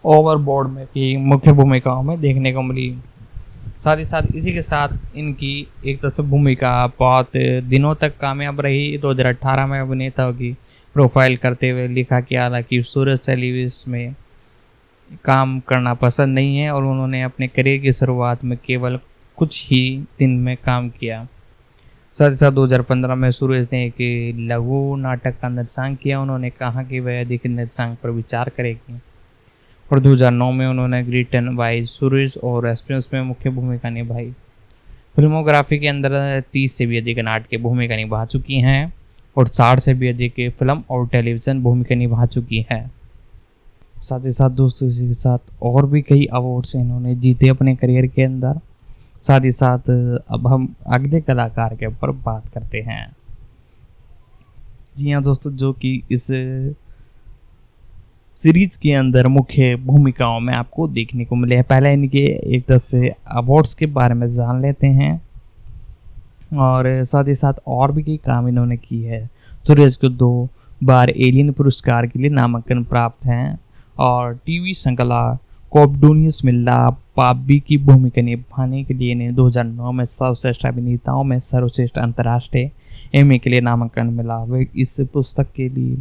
B: ओवरबोर्ड में भी मुख्य भूमिकाओं में देखने को मिली। साथ ही साथ इसी के साथ इनकी एक तरह से भूमिका बहुत दिनों तक कामयाब रही। 2018 में अभिनेता की प्रोफाइल करते हुए लिखा कि हालांकि सूरज टेलीविजन में काम करना पसंद नहीं है और उन्होंने अपने करियर की शुरुआत में केवल कुछ ही दिन में काम किया। साथ ही साथ 2015 में सूरज ने एक लघु नाटक का निर्देशन किया। उन्होंने कहा कि वह अधिक निर्देशन पर विचार करेगी, और 2009 में उन्होंने रिटर्न बाय सूरज और एक्सपीरियंस में मुख्य भूमिका निभाई। फिल्मोग्राफी के अंदर 30 से भी अधिक नाटक की भूमिका निभा चुकी हैं और 60 से भी अधिक फिल्म और टेलीविज़न भूमिका निभा चुकी है। साथ ही साथ दोस्तों इसी के साथ और भी कई अवार्ड्स इन्होंने जीते अपने करियर के अंदर। साथ ही साथ अब हम अगले कलाकार के ऊपर बात करते हैं। जी हाँ दोस्तों, जो कि इस सीरीज के अंदर मुख्य भूमिकाओं में आपको देखने को मिले हैं। पहले इनके एक तरह से अवार्ड्स के बारे में जान लेते हैं, और साथ ही साथ और भी कई काम इन्होंने की है। सुरेश को 2 बार एलियन पुरस्कार के लिए नामांकन प्राप्त हैं, और टीवी श्रृंखला कॉपडोनियस मिल्ला पाब्बी की भूमिका निभाने के लिए इन्हें 2009 में सर्वश्रेष्ठ अभिनेताओं में सर्वश्रेष्ठ अंतर्राष्ट्रीय एमी के लिए नामांकन मिला। वे इस पुस्तक के लिए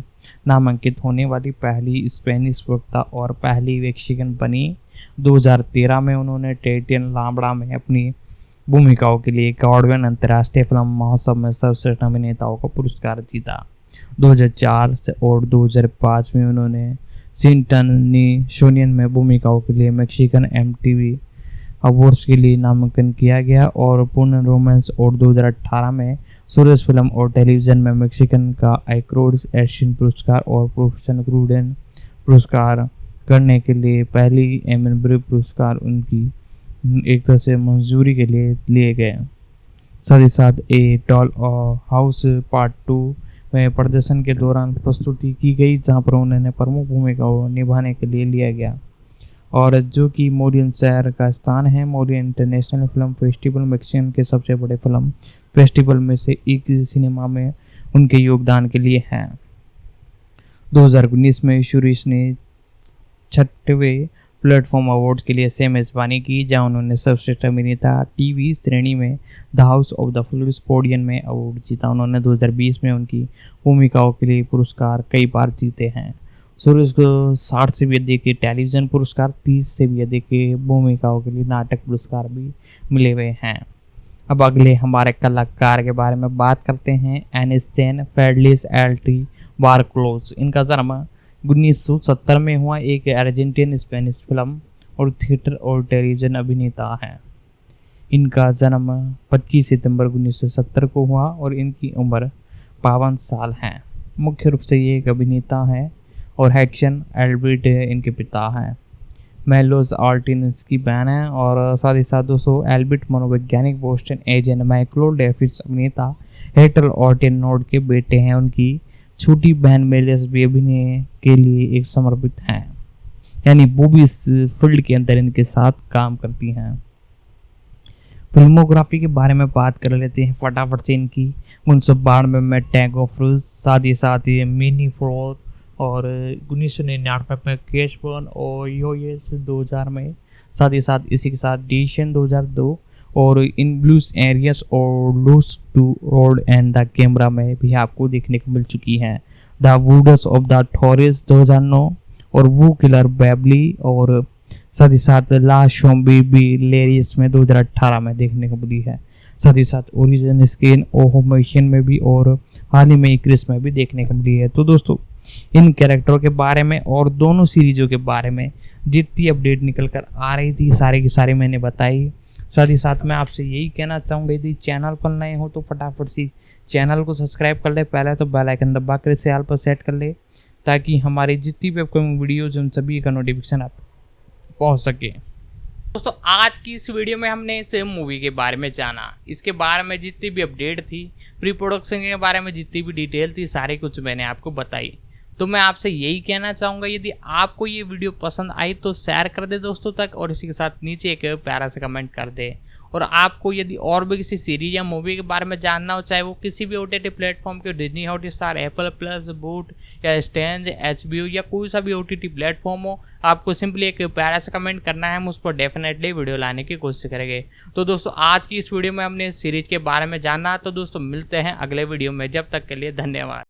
B: नामांकित होने वाली पहली स्पेनिश वक्ता और पहली मैक्सिकन बनी। 2013 में उन्होंने टेटियन लामड़ा में अपनी भूमिकाओं के लिए गॉडविन अंतर्राष्ट्रीय फिल्म महोत्सव में सर्वश्रेष्ठ अभिनेताओं का पुरस्कार जीता। 2004 से और 2005 में उन्होंने सिंटनी शोनियन में भूमिकाओं के लिए मैक्सिकन MTV अवार्ड्स के लिए नामांकन किया गया, और पूर्ण रोमांस और 2018 में सुरेश फिल्म और टेलीविज़न में मैक्सिकन का आइक्रोड्स एशियन पुरस्कार और प्रोफेशन ग्रूडन पुरस्कार करने के लिए पहली एमनब्री पुरस्कार उनकी एक तरह से मंजूरी के लिए लिए गए। साथ ही साथ ए डॉल हाउस पार्ट 2 में प्रदर्शन के दौरान प्रस्तुति की गई, जहां पर उन्होंने प्रमुख भूमिका निभाने के लिए लिया गया, और जो कि मोरियन शहर का स्थान है। Mauryan international film festival Mexican के सबसे बड़े फिल्म फेस्टिवल में से एक सिनेमा में उनके योगदान के लिए हैं। 2019 में सुरेश ने 6वें प्लेटफॉर्म अवार्ड के लिए से मेजबानी की, जहां उन्होंने सर्वश्रेष्ठ अभिनेता टीवी श्रेणी में द हाउस ऑफ द फ्लूस पोडियन में अवार्ड जीता। उन्होंने 2020 में उनकी भूमिकाओं के लिए पुरस्कार कई बार जीते हैं। सूरज को 60 से भी अधिक के टेलीविज़न पुरस्कार, 30 से भी अधिक के भूमिकाओं के लिए नाटक पुरस्कार भी मिले हुए हैं। अब अगले हमारे कलाकार के बारे में बात करते हैं। एनिस्टेन फेडलिस एल्टी बारक्लोज। इनका जन्म 1970 में हुआ, एक अर्जेंटीन स्पेनिश फिल्म और थिएटर और टेलीविज़न अभिनेता है। इनका जन्म 25 सितंबर 1970 को हुआ और इनकी उम्र 52 साल है। मुख्य रूप से ये एक अभिनेता है और हैक्शन एल्बर्ट इनके पिता हैं। मेलोस आर्टिन इसकी बहन है और साथ ही साथ दोस्तों एल्बर्ट मनोवैज्ञानिक, बोस्टन एजेंट, माइक्रो डेफिस अभिनेता हेटल ऑर्टिन नोड के बेटे हैं। उनकी छोटी बहन मेलिस भी अभिनय के लिए एक समर्पित हैं, यानी वो भी इस फील्ड के अंदर इनके साथ काम करती हैं। फिल्मोग्राफी के बारे में बात कर लेते हैं फटाफट से इनकी। 1992 में टैग ऑफ रूज, साथ ही मिनी फ्लोर और 1999 में कैश बर्न और योयस 2000 में, साथ ही साथ इसी के साथ डिशन 2002 और इन ब्लूज एरियस और loose to road and the camera में भी आपको देखने को मिल चुकी हैं। The woods of the thoris 2009 और वो किलर बेबली और साथ ही साथ ला शोम्बी भी लेरियस में 2018 में देखने को मिली है। साथ ही साथ ओरिजिन स्किन ओहोमेशन में भी और हाल ही में क्रिस में भी देखने को मिली है। तो दोस्तों इन कैरेक्टरों के बारे में और दोनों सीरीजों के बारे में जितनी अपडेट निकल कर आ रही थी सारे की सारी मैंने बताई। साथ ही साथ मैं आपसे यही कहना चाहूँगा, यदि चैनल पर नए हो तो फटाफट से चैनल को सब्सक्राइब कर ले। पहले तो बेल आइकन दबा कर इसे ऑल पर सेट कर ले, ताकि हमारी जितनी भी अपकमिंग वीडियोज उन सभी का नोटिफिकेशन आप पहुँच सके।
A: दोस्तों आज की इस वीडियो में हमने इस मूवी के बारे में जाना, इसके बारे में जितनी भी अपडेट थी, प्री प्रोडक्शन के बारे में जितनी भी डिटेल थी, सारी कुछ मैंने आपको बताई। तो मैं आपसे यही कहना चाहूँगा, यदि आपको ये वीडियो पसंद आई तो शेयर कर दे दोस्तों तक और इसी के साथ नीचे एक प्यारा सा कमेंट कर दे। और आपको यदि और भी किसी सीरीज या मूवी के बारे में जानना हो, चाहे वो किसी भी OTT प्लेटफॉर्म के, Disney Hotstar, Apple plus, boot या स्टैंड, HBO या कोई सा भी OTT प्लेटफॉर्म हो, आपको सिंपली एक प्यारा सा कमेंट करना है, हम उस पर डेफिनेटली वीडियो लाने की कोशिश करेंगे। तो दोस्तों आज की इस वीडियो में हमने इस सीरीज के बारे में जाना। तो दोस्तों मिलते हैं अगले वीडियो में, जब तक के लिए धन्यवाद।